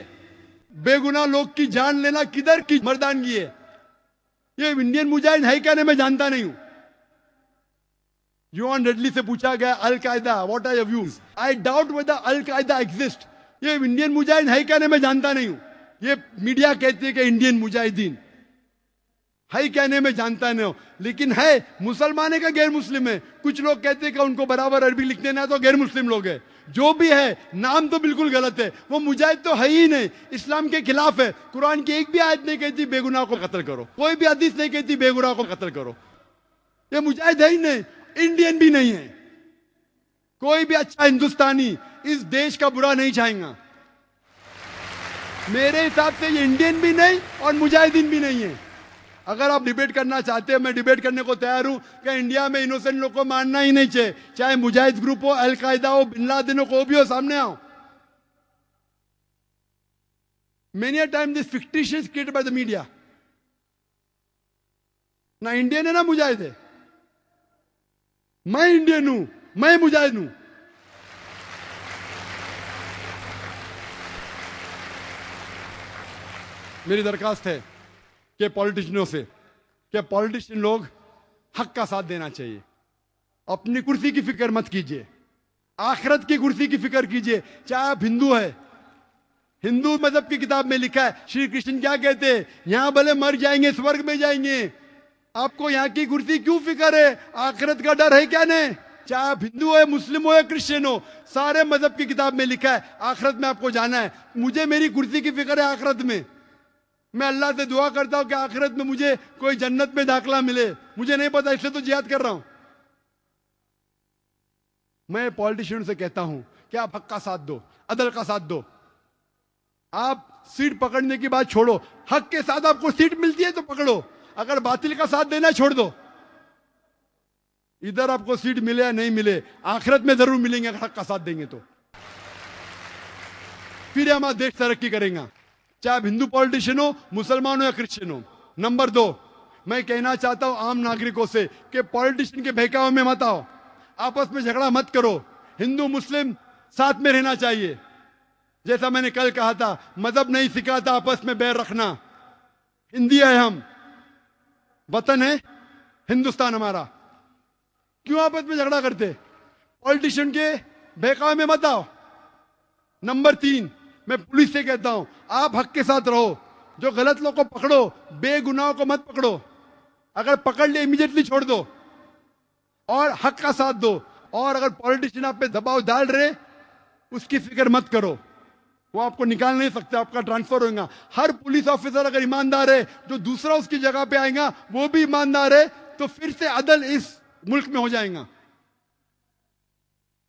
बेगुनाह लोग की जान लेना किधर की मर्दानगी है? ये इंडियन मुजाहिद है कहने मैं जानता नहीं हूं। यूएन रेडली से पूछा गया Al Qaeda what are your views, I doubt whether Al Qaeda exist. ये इंडियन मुजाहिद है कहने मैं जानता नहीं हूं। ये मीडिया कहती है कि इंडियन मुजाहिदीन है, कहने में जानता नहीं हो, लेकिन है। मुसलमान है का गैर मुस्लिम है? कुछ लोग कहते हैं कि उनको बराबर अरबी लिखते ना, तो गैर मुस्लिम लोग है। जो भी है, नाम तो बिल्कुल गलत है। वो मुजाहिद तो है ही नहीं, इस्लाम के खिलाफ है। कुरान की एक भी आयत नहीं कहती बेगुनाह को कत्ल करो, कोई भी हदीस नहीं कहती बेगुनाह को कत्ल करो। ये मुजाहिद है ही नहीं, इंडियन भी नहीं है। कोई भी अच्छा हिंदुस्तानी इस देश का बुरा नहीं चाहेगा। मेरे हिसाब से ये इंडियन भी नहीं और मुजाहिदीन भी नहीं है। अगर आप डिबेट करना चाहते हो, मैं डिबेट करने को तैयार हूं कि इंडिया में इनोसेंट लोग को मारना ही नहीं चाहिए, चाहे मुजाहिद ग्रुप हो, अल-कायदा हो, बिन लादेन हो, को भी हो, सामने आओ। Many a time this fictitious created by the media. ना इंडियन है ना मुजाहिद है। मैं इंडियन हूं, मैं मुजाहिद हूं। मेरी दरखास्त है कि पॉलिटिशियनों से कि पॉलिटिशियन लोग हक का साथ देना चाहिए। अपनी कुर्सी की फिक्र मत कीजिए, आखिरत की कुर्सी की फिक्र कीजिए। चाहे आप हिंदू है, हिंदू मजहब की किताब में लिखा है, श्री कृष्ण क्या कहते हैं, यहां भले मर जाएंगे स्वर्ग में जाएंगे, आपको यहां की कुर्सी क्यों फिक्र है, आखिरत का डर है क्या नहीं। चाहे आप हिंदू है, मुस्लिम हो या क्रिश्चियन हो, सारे मजहब की किताब में लिखा है आखिरत में आपको जाना है। मुझे मेरी कुर्सी की फिक्र है आखिरत में। मैं अल्लाह से दुआ करता हूं कि आखिरत में मुझे कोई जन्नत में दाखिला मिले, मुझे नहीं पता, इसलिए तो जिहाद कर रहा हूं। मैं पॉलिटिशियन से कहता हूं कि आप हक का साथ दो, अदल का साथ दो। आप सीट पकड़ने की बात छोड़ो, हक के साथ आपको सीट मिलती है तो पकड़ो, अगर बातिल का साथ देना छोड़ दो। इधर आपको सीट मिले या नहीं मिले, आखिरत में जरूर मिलेंगे अगर हक का साथ देंगे तो, फिर हमारा देश तरक्की करेगा, चाहे आप हिंदू पॉलिटिशियन हो, मुसलमान हो या क्रिश्चियन हो। नंबर 2, मैं कहना चाहता हूं आम नागरिकों से कि पॉलिटिशियन के बहकावे में मत आओ, आपस में झगड़ा मत करो। हिंदू मुस्लिम साथ में रहना चाहिए। जैसा मैंने कल कहा था, मजहब नहीं सिखाता आपस में बैर रखना। हिंदी है, हम वतन है हिंदुस्तान हमारा, क्यों आपस में झगड़ा करते। पॉलिटिशियन के बहकावे में मत आओ। नंबर 3, मैं पुलिस से कहता हूं आप हक के साथ रहो, जो गलत लोग को पकड़ो, बेगुनाहों को मत पकड़ो, अगर पकड़ लिए इमीडिएटली छोड़ दो और हक का साथ दो। और अगर पॉलिटिशियन आप पे दबाव डाल रहे, उसकी फिक्र मत करो, वो आपको निकाल नहीं सकते, आपका ट्रांसफर होगा। हर पुलिस ऑफिसर अगर ईमानदार है, जो दूसरा उसकी जगह पे आएगा वो भी ईमानदार है, तो फिर से अदल इस मुल्क में हो जाएगा।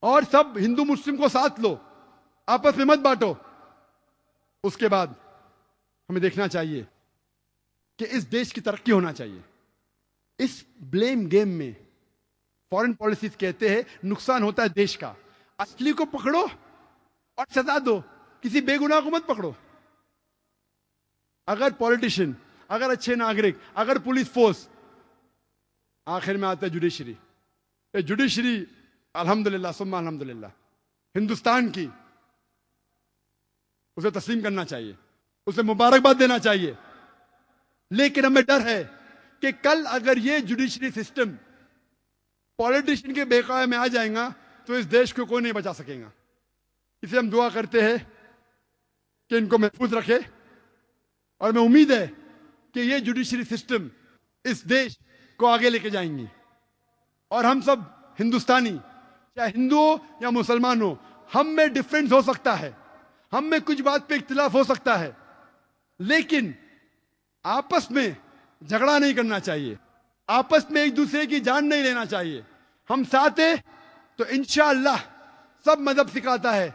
और सब हिंदू मुस्लिम को साथ लो, आपस में मत बांटो। उसके बाद हमें देखना चाहिए कि इस देश की तरक्की होना चाहिए। इस ब्लेम गेम में फॉरेन पॉलिसीज कहते हैं नुकसान होता है देश का। असली को पकड़ो और सजा दो, किसी बेगुनाह को मत पकड़ो। अगर पॉलिटिशियन, अगर अच्छे नागरिक, अगर पुलिस फोर्स, आखिर में आता है जुडिशरी। जुडिशरी अल्हम्दुलिल्लाह सुम्मा अल्हम्दुलिल्लाह हिंदुस्तान की, उसे तस्लीम करना चाहिए, उसे मुबारकबाद देना चाहिए। लेकिन हमें डर है कि कल अगर ये जुडिशरी सिस्टम पॉलिटिशियन के बहकावे में आ जाएगा तो इस देश को कोई नहीं बचा सकेगा। इसे हम दुआ करते हैं कि इनको महफूज रखे, और मैं उम्मीद है कि ये जुडिशरी सिस्टम इस देश को आगे लेके जाएंगी। और हम सब हिंदुस्तानी, चाहे हिंदू हो या मुसलमान हो, हम में डिफरेंस हो सकता है, हम में कुछ बात पे इख्तिलाफ हो सकता है, लेकिन आपस में झगड़ा नहीं करना चाहिए, आपस में एक दूसरे की जान नहीं लेना चाहिए। हम साथ हैं तो इंशाअल्लाह सब मजहब सिखाता है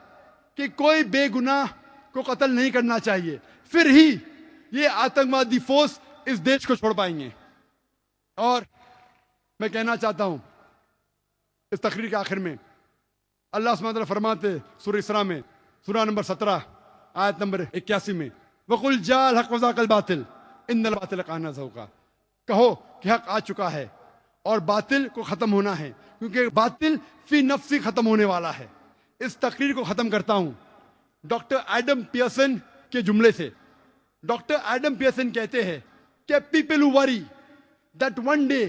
कि कोई बेगुनाह को कत्ल नहीं करना चाहिए, फिर ही ये आतंकवादी फोर्स इस देश को छोड़ पाएंगे। और मैं कहना चाहता हूं इस तकरीर के आखिर में, अल्लाह सुब्हानहू व तआला फरमाते सूरह इसरा में, सूरह नंबर 17 आयत नंबर 81 में, वकुल जाल हक वज़ाकल बातिल इन्नल बातिल काना ज़हूक़ा, कहो कि हक आ चुका है और बातिल को खत्म होना है, क्योंकि बातिल फी नफ्सी खत्म होने वाला है। इस तकरीर को खत्म करता हूं डॉक्टर एडम पियर्सन के जुमले से। डॉक्टर एडम पियर्सन कहते हैं कि people who worry that one day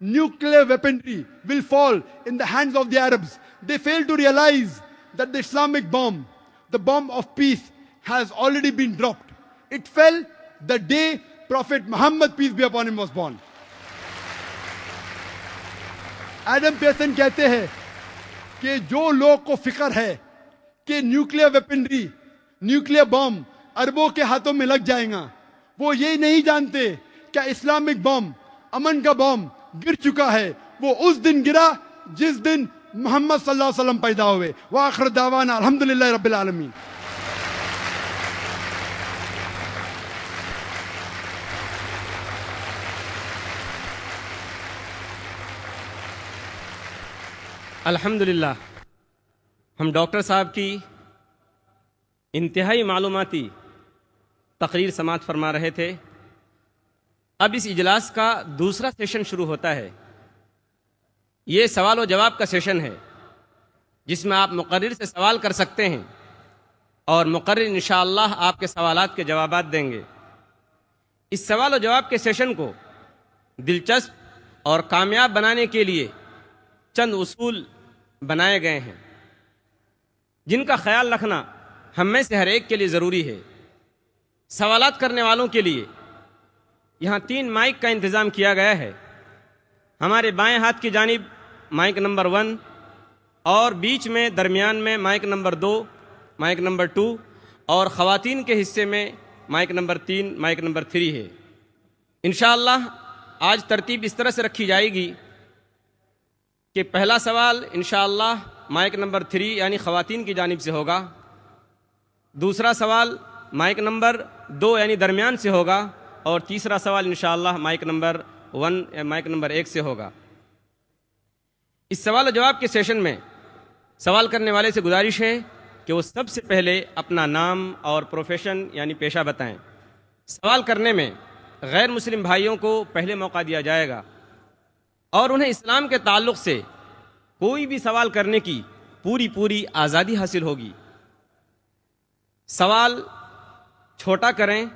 nuclear weaponry will fall in the hands of the Arabs, they fail to realize that the Islamic bomb, the bomb of peace, has already been dropped. It fell the day Prophet Muhammad, peace be upon him, was born. Adam Pearson कहते हैं कि जो लोग को फिक्र है कि nuclear weaponry, nuclear bomb अरबों के हाथों में लग जाएगा, वो ये नहीं जानते क्या इस्लामिक बॉम्ब, अमन का बॉम्ब गिर चुका है। वो उस दिन गिरा जिस दिन मोहम्मद सल्लल्लाहु अलैहि वसल्लम पैदा हुए। व आखिर दावाना अल्हम्दुलिल्लाहि रब्बिल आलमीन। अल्हम्दुलिल्लाह, हम डॉक्टर साहब की इंतहाई मालूमाती तकरीर समाअत फरमा रहे थे। अब इस इजलास का दूसरा सेशन शुरू होता है। ये सवाल व जवाब का सेशन है जिसमें आप मुकर्रिर से सवाल कर सकते हैं और मुकर्रिर इंशाअल्लाह आपके सवालात के जवाबात देंगे। इस सवाल व जवाब के सेशन को दिलचस्प और कामयाब बनाने के लिए चंद उसूल बनाए गए हैं जिनका ख्याल रखना हम में से हर एक के लिए ज़रूरी है। सवालात करने वालों के लिए यहाँ 3 माइक का इंतज़ाम किया गया है। हमारे बाएं हाथ की जानिब माइक नंबर 1 और बीच में दरमियान में माइक नंबर 2, माइक नंबर 2 और ख़वातीन के हिस्से में माइक नंबर 3, माइक नंबर 3 है। इंशाअल्लाह आज तरतीब इस तरह से रखी जाएगी कि पहला सवाल इंशाअल्लाह माइक नंबर 3 यानी ख़वातीन की जानिब से होगा। दूसरा सवाल माइक नंबर 2 यानी दरमियान से होगा और तीसरा सवाल इंशाअल्लाह माइक नंबर 1 या माइक नंबर 1 से होगा। इस सवाल और जवाब के सेशन में सवाल करने वाले से गुजारिश है कि वो सबसे पहले अपना नाम और प्रोफेशन यानी पेशा बताएं। सवाल करने में गैर मुस्लिम भाइयों को पहले मौका दिया जाएगा और उन्हें इस्लाम के ताल्लुक़ से कोई भी सवाल करने की पूरी आज़ादी हासिल होगी। सवाल छोटा करें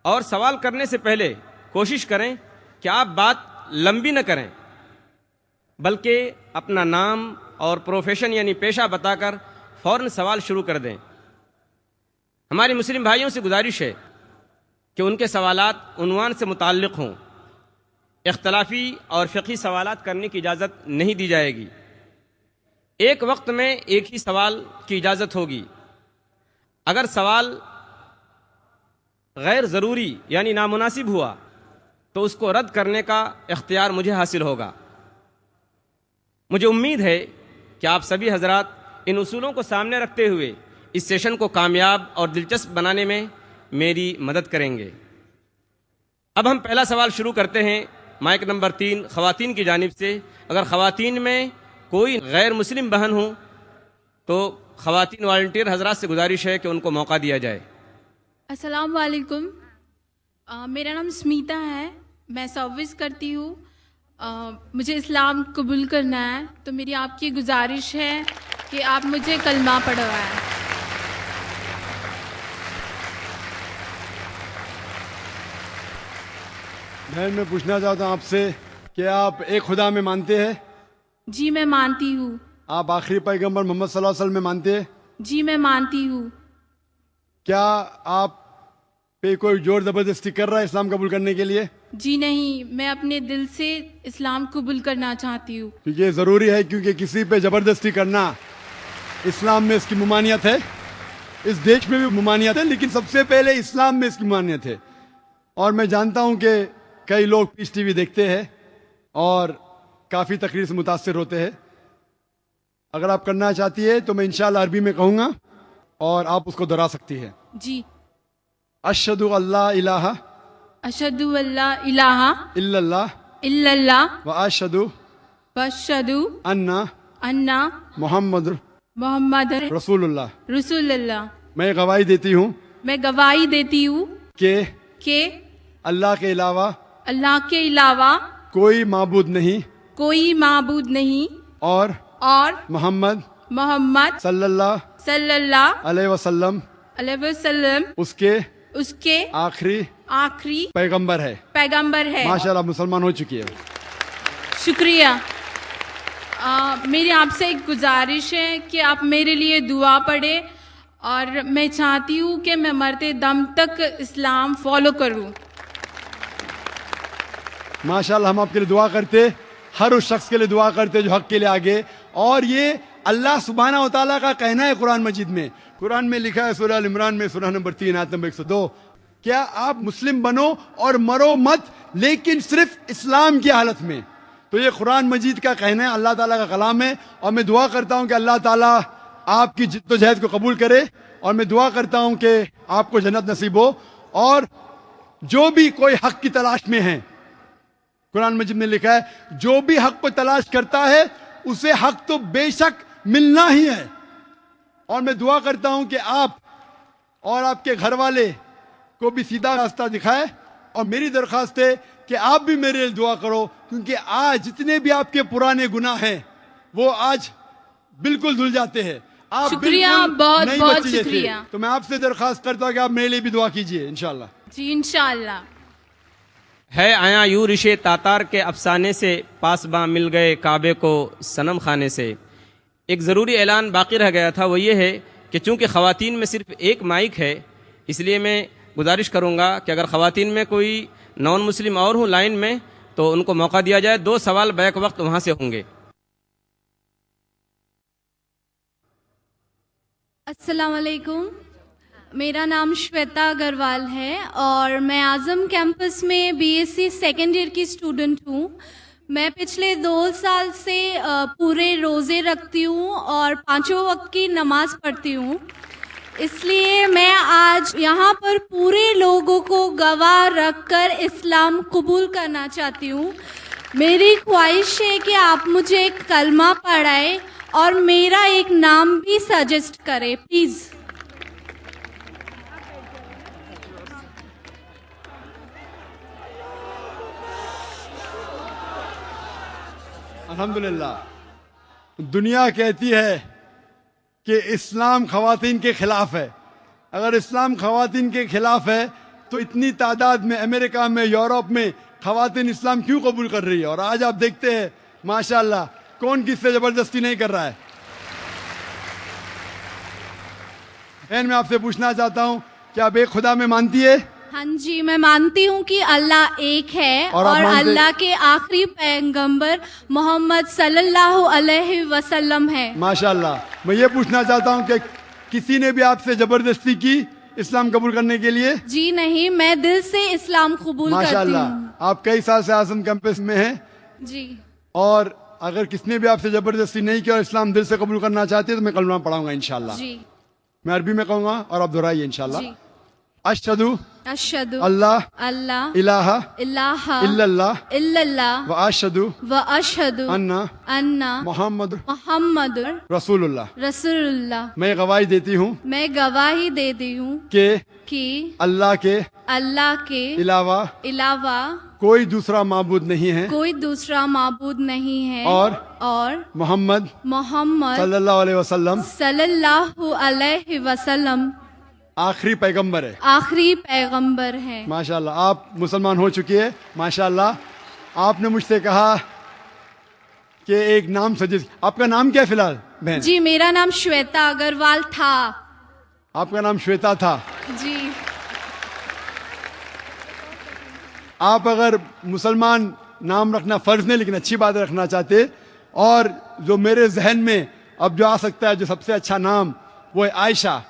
और सवाल करने से पहले कोशिश करें कि आप बात लंबी न करें, बल्कि अपना नाम और प्रोफेशन यानी पेशा बताकर फ़ौरन सवाल शुरू कर दें। हमारे मुस्लिम भाइयों से गुजारिश है कि उनके सवालात उन्वान से मुताल्लिक़ हों। इख्तलाफी और फ़िक़ही सवालात करने की इजाज़त नहीं दी जाएगी। एक वक्त में एक ही सवाल की इजाज़त होगी। अगर सवाल गैर ज़रूरी यानी नामुनासिब हुआ तो उसको रद्द करने का इख्तियार मुझे हासिल होगा। मुझे उम्मीद है कि आप सभी हजरात इन उसूलों को सामने रखते हुए इस सेशन को कामयाब और दिलचस्प बनाने में मेरी मदद करेंगे। अब हम पहला सवाल शुरू करते हैं माइक नंबर 3 ख़वातीन की जानिब से। अगर ख़वातीन में कोई गैर मुस्लिम बहन हो तो ख़वातीन वॉलंटियर हजरात से गुजारिश है कि उनको मौका दिया जाए। अस्सलाम वालेकुम। मेरा नाम स्मिता है, मैं सर्विस करती हूँ। मुझे इस्लाम कबूल करना है, तो मेरी आपकी गुजारिश है कि आप मुझे कलमा पढ़वाएं। बहन, मैं पूछना चाहता हूँ आपसे कि आप एक खुदा में मानते हैं? जी मैं मानती हूँ। आप आखिरी पैगंबर मोहम्मद सल्लल्लाहु अलैहि वसल्लम में मानते हैं? जी मैं मानती हूँ। क्या आप पे कोई जोर जबरदस्ती कर रहा है इस्लाम कबूल करने के लिए? जी नहीं, मैं अपने दिल से इस्लाम कबूल करना चाहती हूँ। क्योंकि ये ज़रूरी है, क्योंकि किसी पे ज़बरदस्ती करना इस्लाम में इसकी ममानियत है। इस देश में भी ममानियत है, लेकिन सबसे पहले इस्लाम में इसकी ममानियत है। और मैं जानता हूँ कि कई लोग पीस टीवी देखते हैं और काफ़ी तकरीर से मुतासिर होते हैं। अगर आप करना चाहती है तो मैं इंशाअल्लाह अरबी में कहूँगा और आप उसको दोहरा सकती है। जी। अशहदु अल्ला इलाहा अशहदु अल्ला इलाहा इल्लल्लाह इल्लल्लाह व अशहदु वअशहदु अन्ना मोहम्मद रसूलुल्लाह। रसूलुल्लाह। मैं गवाही देती हूँ मैं गवाही देती हूँ कि अल्लाह के अलावा कोई माबूद नहीं और मोहम्मद सल्लल्लाहु अलैहि वसल्लम उसके आखिरी पैगंबर है। माशाल्लाह, मुसलमान हो चुकी है। शुक्रिया। मेरी आपसे एक गुजारिश है कि आप मेरे लिए दुआ पढ़ें और मैं चाहती हूँ कि मैं मरते दम तक इस्लाम फॉलो करूँ। माशाल्लाह, हम आपके लिए दुआ करते, हर उस शख्स के लिए दुआ करते जो हक के लिए आगे। और ये अल्लाह सुब्हानहू व तआला का कहना है कुरान मजीद में। कुरान में लिखा है सूरह अल इमरान में सूरह नंबर 3 आयत नंबर 102, क्या आप मुस्लिम बनो और मरो मत, लेकिन सिर्फ इस्लाम की हालत में। तो ये कुरान मजीद का कहना है, अल्लाह ताला का कलाम है। और मैं दुआ करता हूँ कि अल्लाह ताला आपकी जिद्दोजहद को कबूल करे और मैं दुआ करता हूँ कि आपको जन्नत नसीब हो। और जो भी कोई हक की तलाश में है, कुरान मजीद में लिखा है जो भी हक को तलाश करता है उसे हक तो बेशक मिलना ही है। और मैं दुआ करता हूं कि आप और आपके घर वाले को भी सीधा रास्ता दिखाए। और मेरी दरख्वास्त है कि आप भी मेरे लिए दुआ करो, क्योंकि आज जितने भी आपके पुराने गुनाह हैं वो आज बिल्कुल धुल जाते हैं। आप शुक्रिया, बिल्कुल बहुत नई बहुत बच्ची जैसे। शुक्रिया। तो मैं आपसे दरख्वास्त करता हूं कि आप मेरे लिए भी दुआ कीजिए इंशाल्लाह। जी इंशाल्लाह। है आया यूं रिशे तातार के अफसाने से, पासबां मिल गए काबे को सनम खाने से। एक ज़रूरी ऐलान बाकी रह गया था, वो ये है कि चूंकि ख़वातीन में सिर्फ एक माइक है, इसलिए मैं गुजारिश करूंगा कि अगर ख़वातीन में कोई नॉन मुस्लिम और हूँ लाइन में तो उनको मौका दिया जाए। 2 सवाल बैक वक्त वहाँ से होंगे। अस्सलाम वालेकुम, मेरा नाम श्वेता अग्रवाल है और मैं आज़म कैंपस में बीएससी सेकेंड ईयर की स्टूडेंट हूँ। मैं पिछले 2 साल से पूरे रोज़े रखती हूँ और 5 वक्त की नमाज़ पढ़ती हूँ। इसलिए मैं आज यहाँ पर पूरे लोगों को गवाह रखकर इस्लाम कबूल करना चाहती हूँ। मेरी ख्वाहिश है कि आप मुझे कलमा पढ़ाए और मेरा एक नाम भी सजेस्ट करें प्लीज़। अल्हम्दुलिल्लाह। दुनिया कहती है कि इस्लाम ख़वातीन के खिलाफ है। अगर इस्लाम ख़वातीन के खिलाफ है तो इतनी तादाद में अमेरिका में, यूरोप में ख़वातीन इस्लाम क्यों कबूल कर रही है? और आज आप देखते हैं माशाअल्लाह कौन किससे जबरदस्ती नहीं कर रहा है। बहन, मैं आपसे पूछना चाहता हूँ, क्या आप एक खुदा में मानती है? हाँ जी, मैं मानती हूँ कि अल्लाह एक है और अल्लाह के आखिरी पैगंबर मोहम्मद सल्लल्लाहु अलैहि वसल्लम है। माशाअल्लाह। मैं ये पूछना चाहता हूँ कि किसी ने भी आपसे जबरदस्ती की इस्लाम कबूल करने के लिए? जी नहीं, मैं दिल से इस्लाम कबूल करती माशाअल्लाह। हूँ। आप कई साल से आज़म कैंपस में हैं जी। और अगर किसने भी आपसे जबरदस्ती नहीं किया और इस्लाम दिल से कबूल करना चाहते हैं तो मैं कलमा पढ़ाऊंगा इंशाल्लाह। जी। मैं अरबी में कहूंगा और आप दोहराइए इंशाल्लाह। जी। अशहदु अशहदु अल्लाह अल्लाह इलाहा इलाहा इल्लल्लाह इल्लल्लाह व अशहदु व अशहदु अन्ना अन्ना मोहम्मद मोहम्मद रसूलुल्लाह। रसूलुल्लाह। मैं गवाही देती हूँ मैं गवाही देती हूँ कि अल्लाह के अलावा कोई दूसरा माबूद नहीं है कोई दूसरा माबूद नहीं है और मोहम्मद सल्लल्लाहु अलैहि वसल्लम आखिरी पैगंबर है। आखिरी पैगंबर है। माशाल्लाह, आप मुसलमान हो चुकी है। माशाल्लाह। आपने मुझसे कहा कि एक नाम सजेस्ट। आपका नाम क्या है फिलहाल बहन? जी, मेरा नाम श्वेता अग्रवाल था। आपका नाम श्वेता था? जी। आप अगर मुसलमान नाम रखना फर्ज नहीं लेकिन अच्छी बात रखना चाहते, और जो मेरे जहन में अब जो आ सकता है, जो सबसे अच्छा नाम, वो है आयशा,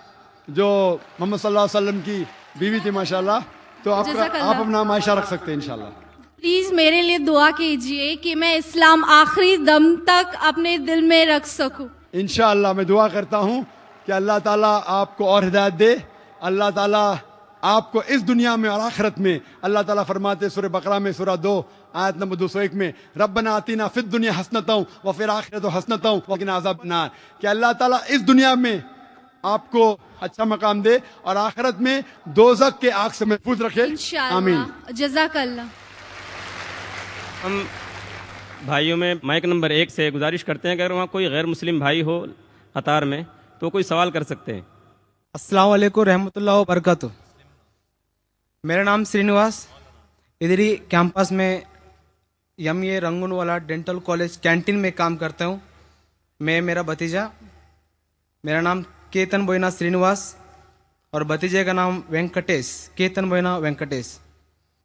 जो मोहम्मद सल्लल्लाहु अलैहि वसल्लम की बीवी थी माशाल्लाह। तो आप अपना नाम आयशा रख सकते हैं इंशाल्लाह। प्लीज मेरे लिए दुआ कीजिए कि मैं इस्लाम आखिरी दम तक अपने दिल में रख सकूं। इंशाअल्लाह मैं दुआ करता हूँ कि अल्लाह ताला आपको और हिदायत दे। अल्लाह ताला आपको इस दुनिया में और आखिरत में, अल्लाह ताला फरमाते सूरह बकरा में सूरह 2 आयत नंबर 201 में, रब्बना आतीना फिद दुनिया हसनतों व फिल आखिरत हसनतों व क़िना अज़ाबन्नार, कि अल्लाह ताला इस दुनिया में आपको अच्छा मकाम दे और आखिरत में दोज़ख के आग से महफूज रखे। आमीन। जज़ाकल्लाह। हम भाइयों में माइक नंबर 1 से गुजारिश करते हैं कि अगर वहाँ कोई गैर मुस्लिम भाई हो कतार में तो कोई सवाल कर सकते हैं। अस्सलाम वालेकुम रहमतुल्लाह व बरकातुहू। मेरा नाम श्रीनिवास, इधर ही कैंपस में MA Rangoonwala dental college canteen में काम करता हूँ। मैं, मेरा भतीजा, मेरा नाम केतन बोइना श्रीनिवास और भतीजे का नाम वेंकटेश, केतन बोइना वेंकटेश।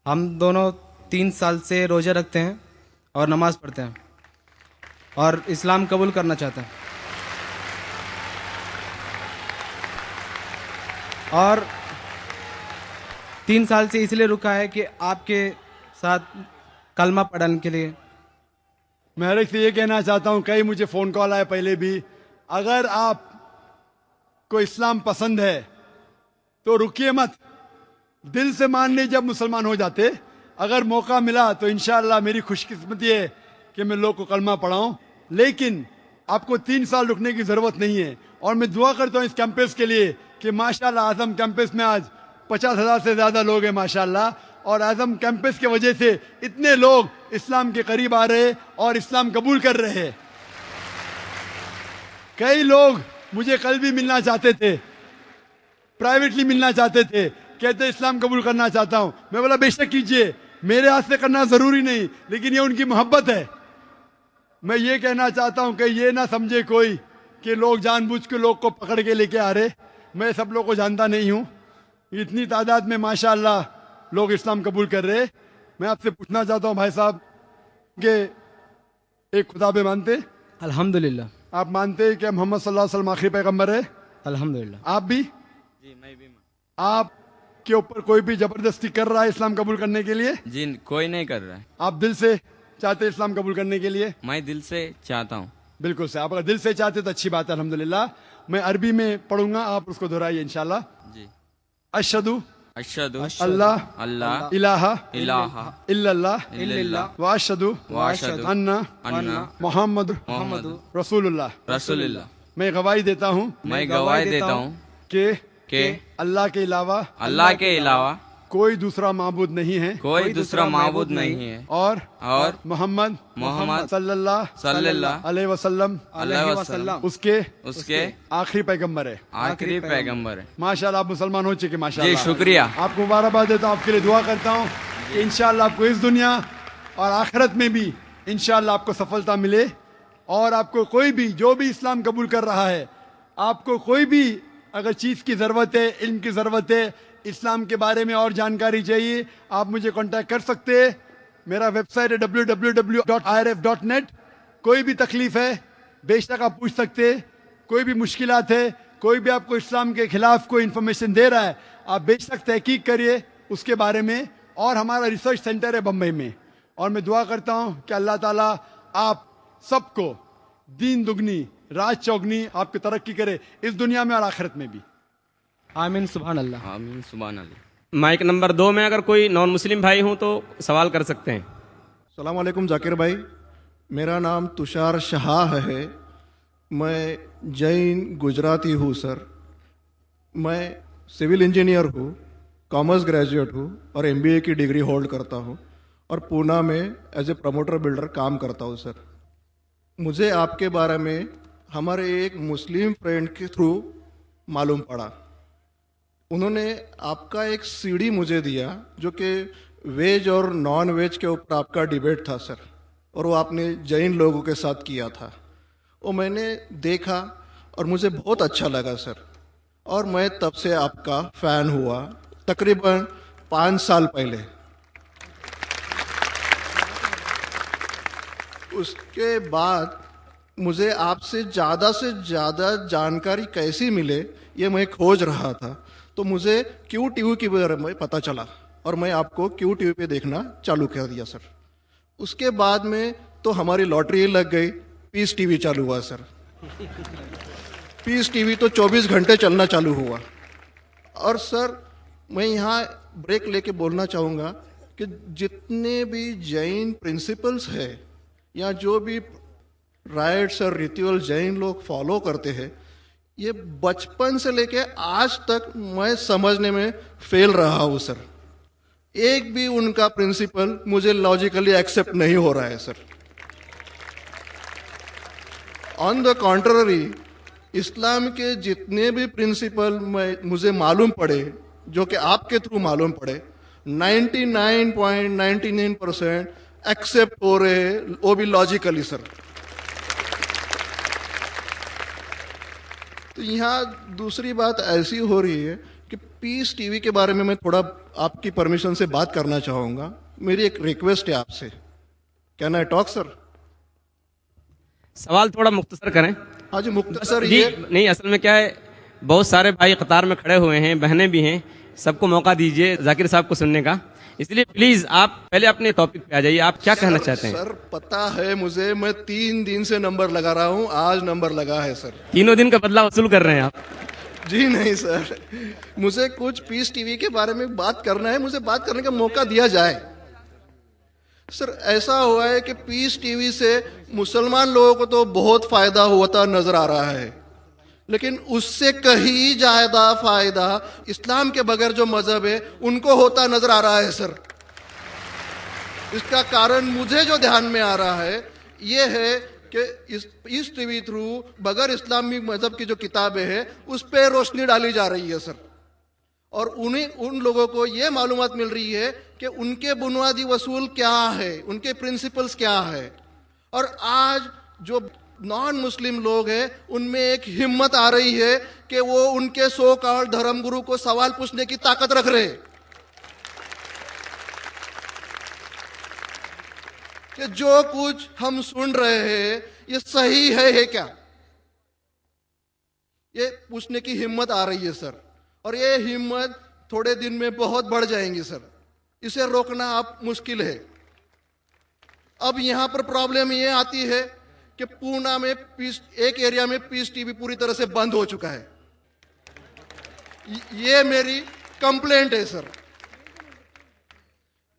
हम दोनों 3 साल से रोज़ा रखते हैं और नमाज़ पढ़ते हैं और इस्लाम कबूल करना चाहते हैं। और 3 साल से इसलिए रुका है कि आपके साथ कलमा पढ़ने के लिए। मैं हर एक से ये कहना चाहता हूँ, कई मुझे फ़ोन कॉल आए पहले भी, अगर आप को इस्लाम पसंद है तो रुकिए मत, दिल से मान ली। जब मुसलमान हो जाते, अगर मौका मिला तो इंशाअल्लाह मेरी खुशकिस्मती है कि मैं लोग को कलमा पढ़ाऊँ लेकिन आपको 3 साल रुकने की जरूरत नहीं है। और मैं दुआ करता हूं इस कैंपस के लिए कि माशाल्लाह आजम कैंपस में आज 50,000 से ज्यादा लोग हैं माशाल्लाह, और आजम कैंपस की वजह से इतने लोग इस्लाम के करीब आ रहे और इस्लाम कबूल कर रहे हैं। कई लोग मुझे कल भी मिलना चाहते थे, प्राइवेटली मिलना चाहते थे, कहते इस्लाम कबूल करना चाहता हूं। मैं बोला बेशक कीजिए, मेरे हाथ से करना जरूरी नहीं, लेकिन ये उनकी मोहब्बत है। मैं ये कहना चाहता हूं कि ये ना समझे कोई कि लोग जानबूझ के लोग को पकड़ के लेके आ रहे। मैं सब लोग को जानता नहीं हूं, इतनी तादाद में माशाअल्लाह लोग इस्लाम कबूल कर रहे। मैं आपसे पूछना चाहता हूं भाई साहब कि एक खुदा पे मानते? अल्हम्दुलिल्लाह। आप मानते हैं कि मोहम्मद सल्लल्लाहु अलैहि वसल्लम आखिरी पैगंबर है? अल्हम्दुलिल्लाह। आप भी? जी मैं भी। आप के ऊपर कोई भी जबरदस्ती कर रहा है इस्लाम कबूल करने के लिए? जी कोई नहीं कर रहा है। आप दिल से चाहते हैं इस्लाम कबूल करने के लिए? मैं दिल से चाहता हूँ। बिल्कुल से, आप अगर दिल से चाहते तो अच्छी बात है, अल्हम्दुलिल्लाह। मैं अरबी में पढ़ूंगा, आप उसको दोहराइए इंशाल्लाह। जी। अशहदु अशहदु अल्लाह अल्लाह इलाहा इलाहा इल्लल्लाह इल्लल्लाह व अशहदु अन्ना मोहम्मद मोहम्मद रसूलुल्लाह। रसूलुल्लाह। मैं गवाही देता हूँ मैं गवाही देता हूँ कि अल्लाह के अल्लाह के अलावा कोई दूसरा माबूद नहीं है, कोई दूसरा माबूद नहीं है, और मोहम्मद सल्लल्लाहु अलैहि वसल्लम उसके आखिरी पैगंबर है, आखिरी पैगंबर है। माशाल्लाह आप मुसलमान हो चुके जी माशाल्लाह। शुक्रिया। आपको मुबारकबाद देता हूँ, आपके लिए दुआ करता हूँ कि इंशाल्लाह आपको इस दुनिया और आखिरत में भी इंशाल्लाह आपको सफलता मिले। और आपको कोई भी जो भी इस्लाम कबूल कर रहा है, आपको कोई भी अगर चीज़ की ज़रूरत है, इल्म की ज़रूरत है, इस्लाम के बारे में और जानकारी चाहिए, आप मुझे कांटेक्ट कर सकते हैं। मेरा वेबसाइट है www.irf.net। कोई भी तकलीफ है बेशक आप पूछ सकते हैं, कोई भी मुश्किलात है, कोई भी आपको इस्लाम के खिलाफ कोई इन्फॉर्मेशन दे रहा है, आप बेशक तहकीक करिए उसके बारे में। और हमारा रिसर्च सेंटर है बम्बई में, और मैं दुआ करता हूँ कि अल्लाह ताला आप सबको दीन दुगनी राज चौगनी आपकी तरक्की करे, इस दुनिया में और आखिरत में भी। आमीन सुभान अल्लाह। आमीन सुभान अल्लाह। माइक नंबर 2 में अगर कोई नॉन मुस्लिम भाई हो तो सवाल कर सकते हैं। अस्सलाम वालेकुम जाकिर भाई, मेरा नाम तुषार शाह है, मैं जैन गुजराती हूँ सर। मैं सिविल इंजीनियर हूँ, कॉमर्स ग्रेजुएट हूँ और MBA की डिग्री होल्ड करता हूँ, और पूना में एज ए प्रमोटर बिल्डर काम करता हूँ सर। मुझे आपके बारे में हमारे एक मुस्लिम फ्रेंड के थ्रू मालूम पड़ा। उन्होंने आपका एक CD मुझे दिया जो कि वेज और नॉन वेज के ऊपर आपका डिबेट था सर, और वो आपने जैन लोगों के साथ किया था। वो मैंने देखा और मुझे बहुत अच्छा लगा सर, और मैं तब से आपका फ़ैन हुआ तकरीबन 5 साल पहले। उसके बाद मुझे आपसे ज़्यादा जानकारी कैसी मिले ये मैं खोज रहा था, तो मुझे QTV के बारे में पता चला और मैं आपको QTV पे देखना चालू कर दिया सर। उसके बाद में तो हमारी लॉटरी लग गई, पीस TV चालू हुआ सर। पीस TV तो 24 घंटे चलना चालू हुआ। और सर मैं यहाँ ब्रेक लेके बोलना चाहूँगा कि जितने भी जैन प्रिंसिपल्स है या जो भी राइट्स और रिचुअल जैन लोग फॉलो करते हैं, ये बचपन से लेके आज तक मैं समझने में फेल रहा हूँ सर। एक भी उनका प्रिंसिपल मुझे लॉजिकली एक्सेप्ट नहीं हो रहा है सर। ऑन द कॉन्ट्ररी इस्लाम के जितने भी प्रिंसिपल मुझे मालूम पड़े, जो कि आपके थ्रू मालूम पड़े, 99.99% एक्सेप्ट हो रहे हैं, वो भी लॉजिकली सर। तो यहाँ दूसरी बात ऐसी हो रही है कि पीस TV के बारे में मैं थोड़ा आपकी परमिशन से बात करना चाहूँगा। मेरी एक रिक्वेस्ट है आपसे, कैन आई टॉक सर? सवाल थोड़ा मुख्तसर करें। हाँ जी मुख्तसर। जी ये नहीं, असल में क्या है, बहुत सारे भाई कतार में खड़े हुए हैं, बहनें भी हैं, सबको मौका दीजिए जाकिर साहब को सुनने का। इसलिए प्लीज आप पहले अपने टॉपिक पे आ जाइए, आप क्या कहना चाहते हैं? सर पता है मुझे, मैं 3 दिन से नंबर लगा रहा हूँ, आज नंबर लगा है सर। 3 दिन का बदला वसूल कर रहे हैं आप? जी नहीं सर, मुझे कुछ पीस TV के बारे में बात करना है, मुझे बात करने का मौका दिया जाए सर ऐसा हुआ है कि पीस टीवी से मुसलमान लोगों को तो बहुत फायदा होता नजर आ रहा है, लेकिन उससे कहीं ज्यादा फायदा इस्लाम के बगैर जो मजहब है उनको होता नजर आ रहा है सर। इसका कारण मुझे जो ध्यान में आ रहा है ये है कि इस टीवी थ्रू बगैर इस्लामी मजहब की जो किताबें हैं उस पर रोशनी डाली जा रही है सर, और उन लोगों को ये मालूमात मिल रही है कि उनके बुनियादी वसूल क्या है, उनके प्रिंसिपल्स क्या है। और आज जो नॉन मुस्लिम लोग हैं उनमें एक हिम्मत आ रही है कि वो उनके सो कॉल्ड धर्मगुरु को सवाल पूछने की ताकत रख रहे हैं कि जो कुछ हम सुन रहे हैं ये सही है क्या, ये पूछने की हिम्मत आ रही है सर। और ये हिम्मत थोड़े दिन में बहुत बढ़ जाएंगी सर, इसे रोकना अब मुश्किल है। अब यहां पर प्रॉब्लम ये आती है कि पूना में एक एरिया में पीस टीवी पूरी तरह से बंद हो चुका है, ये मेरी कंप्लेंट है सर।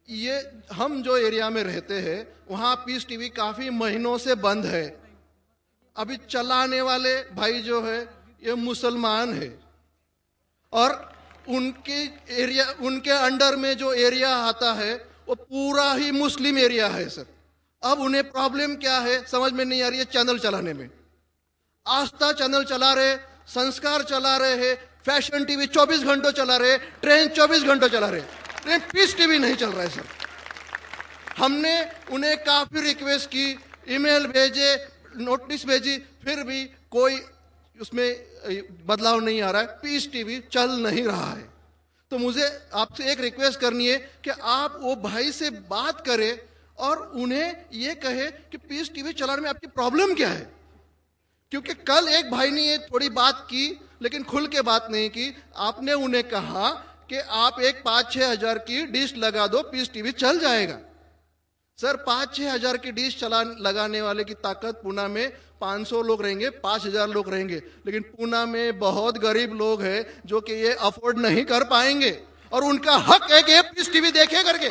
ये हम जो एरिया में रहते हैं वहां पीस टीवी काफी महीनों से बंद है। अभी चलाने वाले भाई जो है ये मुसलमान है और उनके अंडर में जो एरिया आता है वो पूरा ही मुस्लिम एरिया है सर। अब उन्हें प्रॉब्लम क्या है समझ में नहीं आ रही है। चैनल चलाने में आस्था चैनल चला रहे, संस्कार चला रहे हैं, फैशन टीवी 24 घंटों चला रहे, ट्रेन 24 घंटों चला रहे, लेकिन पीस टीवी नहीं चल रहा है सर। हमने उन्हें काफी रिक्वेस्ट की, ईमेल भेजे, नोटिस भेजी, फिर भी कोई उसमें बदलाव नहीं आ रहा है, पीस टीवी चल नहीं रहा है। तो मुझे आपसे एक रिक्वेस्ट करनी है कि आप वो भाई से बात करें और उन्हें ये कहे कि पीस टीवी चलाने में आपकी प्रॉब्लम क्या है। क्योंकि कल एक भाई ने ये थोड़ी बात की लेकिन खुल के बात नहीं की। आपने उन्हें कहा कि आप एक 5-6 हजार की डिश लगा दो, पीस टीवी चल जाएगा। सर 5-6 हजार की डिश लगाने वाले की ताकत पुणे में 500 लोग रहेंगे, 5000 लोग रहेंगे, लेकिन पुणे में बहुत गरीब लोग हैं जो कि ये अफोर्ड नहीं कर पाएंगे और उनका हक है कि ये पीस टीवी देखे करके।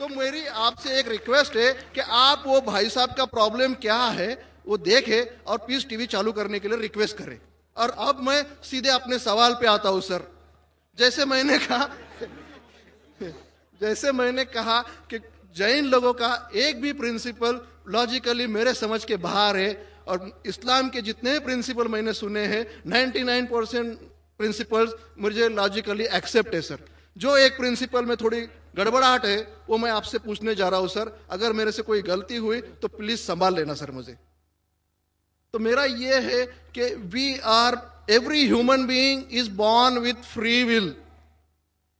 तो मेरी आपसे एक रिक्वेस्ट है कि आप वो भाई साहब का प्रॉब्लम क्या है वो देखें और पीस टीवी चालू करने के लिए रिक्वेस्ट करें। और अब मैं सीधे अपने सवाल पे आता हूं सर। जैसे मैंने कहा कि जैन लोगों का एक भी प्रिंसिपल लॉजिकली मेरे समझ के बाहर है और इस्लाम के जितने प्रिंसिपल मैंने सुने हैं 99% प्रिंसिपल्स मुझे लॉजिकली एक्सेप्ट है सर। जो एक प्रिंसिपल में थोड़ी गड़बड़ाहट है वो मैं आपसे पूछने जा रहा हूं सर। अगर मेरे से कोई गलती हुई तो प्लीज संभाल लेना सर मुझे। तो मेरा ये है कि every human being is born with free will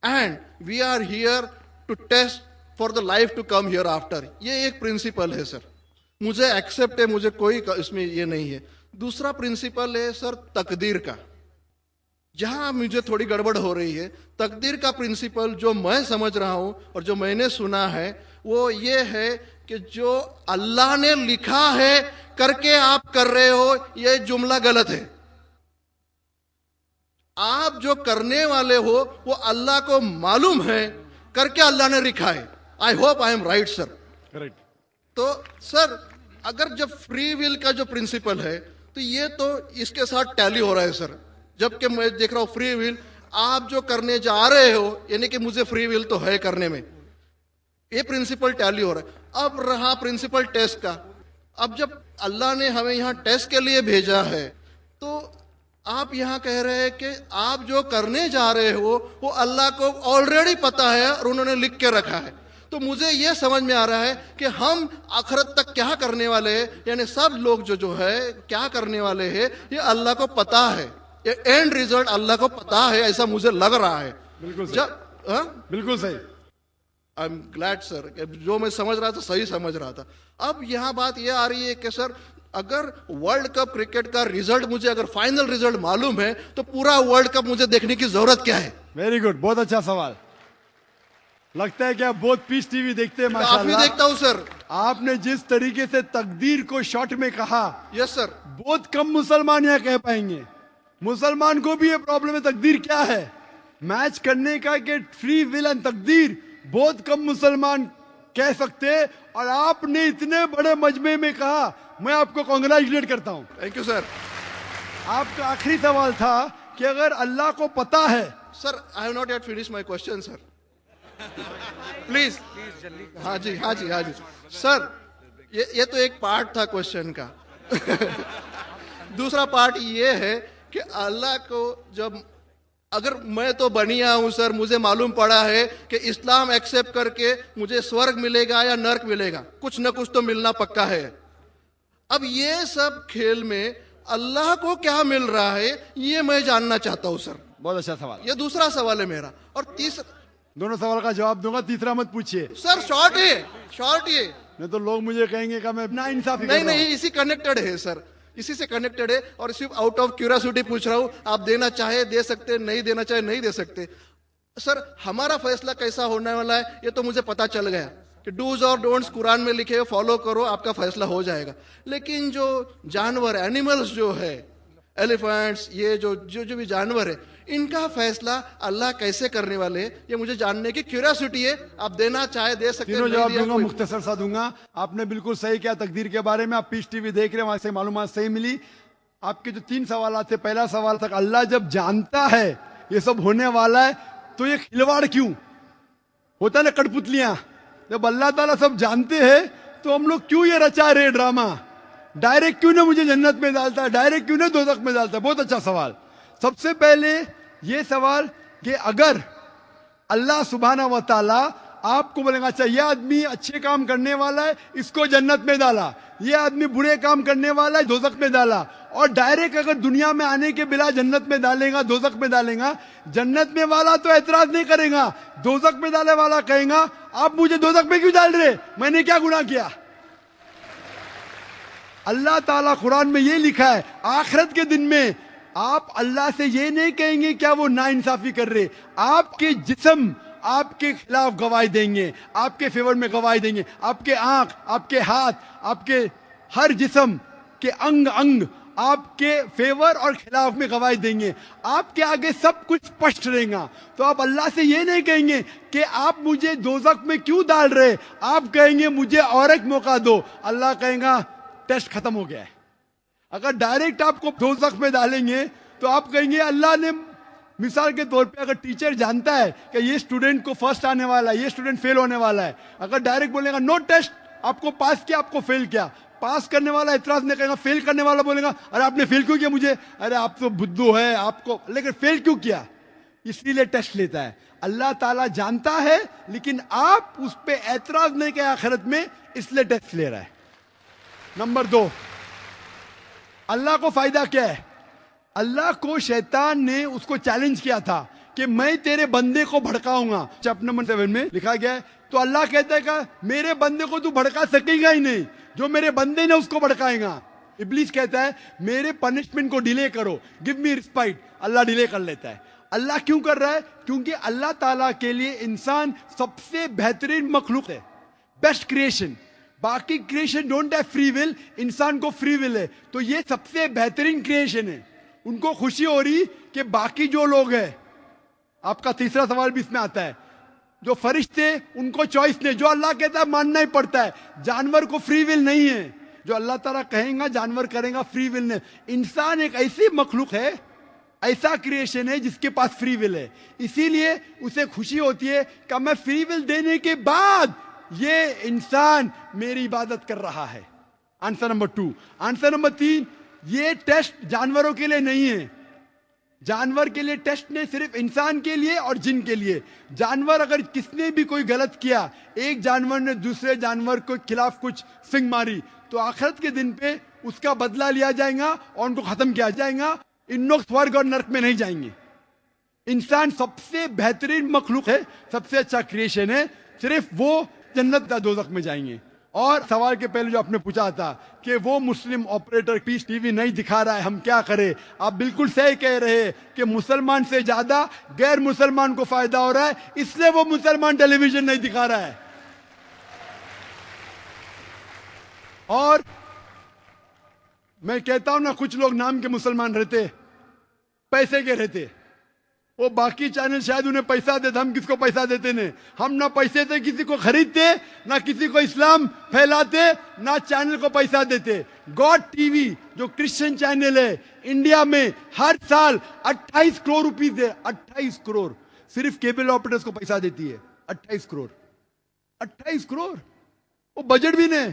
and we are here to test for the life to come hereafter. ये एक प्रिंसिपल है सर, मुझे एक्सेप्ट है, मुझे कोई इसमें ये नहीं है। दूसरा प्रिंसिपल है सर तकदीर का। जहां मुझे थोड़ी गड़बड़ हो रही है, तकदीर का प्रिंसिपल जो मैं समझ रहा हूं और जो मैंने सुना है वो ये है कि जो अल्लाह ने लिखा है करके आप कर रहे हो, ये जुमला गलत है। आप जो करने वाले हो वो अल्लाह को मालूम है करके अल्लाह ने लिखा है। I hope I am right sir. Correct. तो सर अगर जब फ्री विल का जो प्रिंसिपल है तो ये तो इसके साथ टैली हो रहा है सर। जबकि मैं देख रहा हूं फ्री विल आप जो करने जा रहे हो, यानी कि मुझे फ्री विल तो है करने में, ये प्रिंसिपल टैली हो रहा है। अब रहा प्रिंसिपल टेस्ट का। अब जब अल्लाह ने हमें यहां टेस्ट के लिए भेजा है तो आप यहां कह रहे हैं कि आप जो करने जा रहे हो वो अल्लाह को ऑलरेडी पता है और उन्होंने लिख के रखा है। तो मुझे यह समझ में आ रहा है कि हम आखिरत तक क्या करने वाले हैं, यानी सब लोग जो है क्या करने वाले हैं ये अल्लाह को पता है, ये एंड रिजल्ट अल्लाह को पता है, ऐसा मुझे लग रहा है। बिल्कुल सही। बिल्कुल सही। आई एम ग्लैड सर, जो मैं समझ रहा था सही समझ रहा था। अब यहां बात यह आ रही है कि सर अगर वर्ल्ड कप क्रिकेट का रिजल्ट मुझे अगर फाइनल रिजल्ट मालूम है तो पूरा वर्ल्ड कप मुझे देखने की जरूरत क्या है? वेरी गुड, बहुत अच्छा सवाल। लगता है कि आप बहुत पीस टीवी देखते हैं। काफी देखता हूं सर। आपने जिस तरीके से तकदीर को शॉर्ट में कहा, यस सर, बहुत कम मुसलमान यह कह पाएंगे। मुसलमान को भी ये प्रॉब्लम है तकदीर क्या है। मैच करने का कि फ्री विल एंड तकदीर बहुत कम मुसलमान कह सकते, और आपने इतने बड़े मजमे में कहा, मैं आपको कांग्रेचुलेट करता हूं। Thank you sir. आपका आखिरी सवाल था कि अगर अल्लाह को पता है, sir I have not yet finish my question sir, please. हाँ जी, हाँ जी, हाँ जी सर, ये तो एक पार्ट था क्वेश्चन का। दूसरा पार्ट ये है कि अल्लाह को जब, अगर मैं तो बनिया हूं सर, मुझे मालूम पड़ा है कि इस्लाम एक्सेप्ट करके मुझे स्वर्ग मिलेगा या नर्क मिलेगा, कुछ न कुछ तो मिलना पक्का है। अब ये सब खेल में अल्लाह को क्या मिल रहा है, ये मैं जानना चाहता हूं सर। बहुत अच्छा सवाल। ये दूसरा सवाल है मेरा। और तीसरा, दोनों सवाल का जवाब दूंगा, तीसरा मत पूछिए सर शॉर्ट है, शॉर्ट ये। नहीं तो लोग मुझे कहेंगे कि मैं ना इंसाफी कर नहीं रहा हूं। नहीं, इसी कनेक्टेड है सर, इसी से कनेक्टेड है। और सिर्फ आउट ऑफ क्यूरियोसिटी पूछ रहा हूं, आप देना चाहे दे सकते, नहीं देना चाहे नहीं दे सकते। सर हमारा फैसला कैसा होने वाला है ये तो मुझे पता चल गया कि डूज और डोंट्स कुरान में लिखे, फॉलो करो, आपका फैसला हो जाएगा। लेकिन जो जानवर, एनिमल्स जो है, एलिफेंट्स, ये जो जो जो भी जानवर है, इनका फैसला अल्लाह कैसे करने वाले हैं, ये मुझे जानने की क्यूरियोसिटी है। आप देना चाहे दे सकते हैं, तीनों नहीं जवाब दिया दूंगा, कोई- मुख्तसर सा दूंगा। आपने बिल्कुल सही किया तकदीर के बारे में। आप पीस टीवी देख रहे हैं, वहां से मालूमात सही मिली। आपके जो 3 सवाल थे, पहला सवाल था अल्लाह जब जानता है ये सब होने वाला है तो ये खिलवाड़ क्यों होता है ना, कठपुतलियां। जब अल्लाह ताला सब जानते हैं तो हम लोग क्यों ये रचा रहे ड्रामा, डायरेक्ट क्यों ना मुझे जन्नत में डालता है, डायरेक्ट क्यों ना दोजख में डालता है। बहुत अच्छा सवाल। सबसे पहले ये सवाल कि अगर अल्लाह सुब्हाना व तआला आपको बोलेगा अच्छा ये आदमी अच्छे काम करने वाला है, इसको जन्नत में डाला, ये आदमी बुरे काम करने वाला है, दोजख में डाला, और डायरेक्ट अगर दुनिया में आने के बिना जन्नत में डालेगा, दोजख में डालेगा, जन्नत में वाला तो एतराज नहीं करेगा, दोजख में डाले वाला कहेगा आप मुझे दोजख में क्यों डाल रहे, मैंने क्या गुनाह किया। अल्लाह ताला कुरान में ये लिखा है, आखिरत के दिन में आप अल्लाह से ये नहीं कहेंगे क्या वो नाइंसाफी कर रहे, आपके जिस्म आपके खिलाफ गवाही देंगे, आपके फेवर में गवाही देंगे, आपके आंख, आपके हाथ, आपके हर जिस्म के अंग अंग आपके फेवर और खिलाफ में गवाही देंगे, आपके आगे सब कुछ स्पष्ट रहेगा। तो आप अल्लाह से ये नहीं कहेंगे कि आप मुझे दोजख में क्यों डाल रहे, आप कहेंगे मुझे और एक मौका दो। अल्लाह कहेगा टेस्ट खत्म हो गया है। अगर डायरेक्ट आपको दोजख में डालेंगे तो आप कहेंगे अल्लाह ने, मिसाल के तौर पे अगर टीचर जानता है कि ये स्टूडेंट को फर्स्ट आने वाला है, ये स्टूडेंट फेल होने वाला है, अगर डायरेक्ट बोलेगा नो टेस्ट, आपको पास किया, आपको फेल किया, पास करने वाला एतराज नहीं करेगा, फेल करने वाला बोलेगा अरे आपने फेल क्यों किया मुझे, अरे आप तो बुद्धू है आपको, लेकिन फेल क्यों किया, इसीलिए टेस्ट लेता है। अल्लाह ताला जानता है लेकिन आप उस पर एतराज नहीं किया आखिरत में, इसलिए टेस्ट ले रहा है। नंबर 2, अल्लाह को फायदा क्या है। अल्लाह को शैतान ने उसको चैलेंज किया था कि मैं तेरे बंदे को भड़काऊंगा, चैप्टर नंबर 7 में लिखा गया है। तो अल्लाह कहता है कि मेरे बंदे को तू भड़का सकेगा ही नहीं, जो मेरे बंदे ने उसको भड़काएगा। इब्लीस कहता है मेरे पनिशमेंट को डिले करो, गिव मी रिस्पाइट, अल्लाह डिले कर लेता है। अल्लाह क्यों कर रहा है, क्योंकि अल्लाह ताला के लिए इंसान सबसे बेहतरीन मखलूक है, बेस्ट क्रिएशन। बाकी creation don't have free will, इंसान को फ्री विल है, तो ये सबसे बेहतरीन क्रिएशन है। उनको खुशी हो रही कि बाकी जो लोग हैं, आपका तीसरा सवाल भी इसमें आता है, जो फरिश्ते उनको चॉइस नहीं, जो अल्लाह कहता है मानना ही पड़ता है। जानवर को फ्री विल नहीं है, जो अल्लाह ताला कहेगा जानवर करेगा, फ्री विल नहीं। इंसान एक ऐसी मखलूक है, ऐसा क्रिएशन है जिसके पास फ्री विल है, इसीलिए उसे खुशी होती है कि मैं फ्री विल देने के बाद ये इंसान मेरी इबादत कर रहा है। Answer number 2। आंसर नंबर 3, ये टेस्ट जानवरों के लिए नहीं है। जानवर के लिए टेस्ट नहीं, सिर्फ इंसान के लिए और जिन के लिए। जानवर अगर किसने भी कोई गलत किया, एक जानवर ने दूसरे जानवर के खिलाफ कुछ सिंग मारी, तो आखिरत के दिन पे उसका बदला लिया जाएगा और उनको खत्म किया जाएगा। इन लोग स्वर्ग और नरक में नहीं जाएंगे। इंसान सबसे बेहतरीन मखलूक है, सबसे अच्छा क्रिएशन है, सिर्फ वो जन्नत या दोजख में जाएंगे। और सवाल के पहले जो आपने पूछा था कि वो मुस्लिम ऑपरेटर पीस टीवी नहीं दिखा रहा है, हम क्या करें, आप बिल्कुल सही कह रहे हैं कि मुसलमान से ज्यादा गैर मुसलमान को फायदा हो रहा है, इसलिए वो मुसलमान टेलीविजन नहीं दिखा रहा है। और मैं कहता हूं ना, कुछ लोग नाम के मुसलमान रहते, पैसे के रहते, वो बाकी चैनल शायद उन्हें पैसा देते, हम किसको पैसा देते नहीं। हम ना पैसे से किसी को खरीदते, ना किसी को इस्लाम फैलाते, ना चैनल को पैसा देते। गॉड टीवी जो क्रिश्चियन चैनल है इंडिया में हर साल 28 करोड़ रुपीस है, 28 करोड़ सिर्फ केबल ऑपरेटर्स को पैसा देती है। 28 करोड़, 28 करोड़ वो बजट भी नहीं,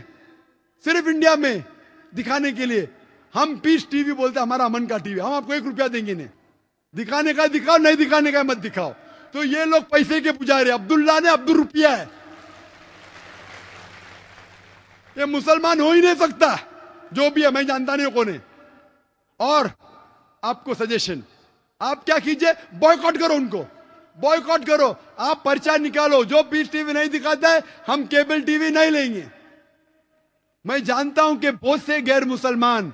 सिर्फ इंडिया में दिखाने के लिए। हम पीस टीवी बोलते हमारा अमन का टीवी, हम आपको 1 रुपया देंगे नहीं। दिखाने का दिखाओ, नहीं दिखाने का मत दिखाओ। तो ये लोग पैसे के पुजारी, अब्दुल्ला ने अब्दुल रुपया है। ये मुसलमान हो ही नहीं सकता, जो भी है, मैं जानता नहीं कौन है। और आपको सजेशन, आप क्या कीजिए, बॉयकॉट करो उनको, बॉयकॉट करो। आप पर्चा निकालो, जो पीस टीवी नहीं दिखाता है हम केबल टीवी नहीं लेंगे। मैं जानता हूं कि बहुत से गैर मुसलमान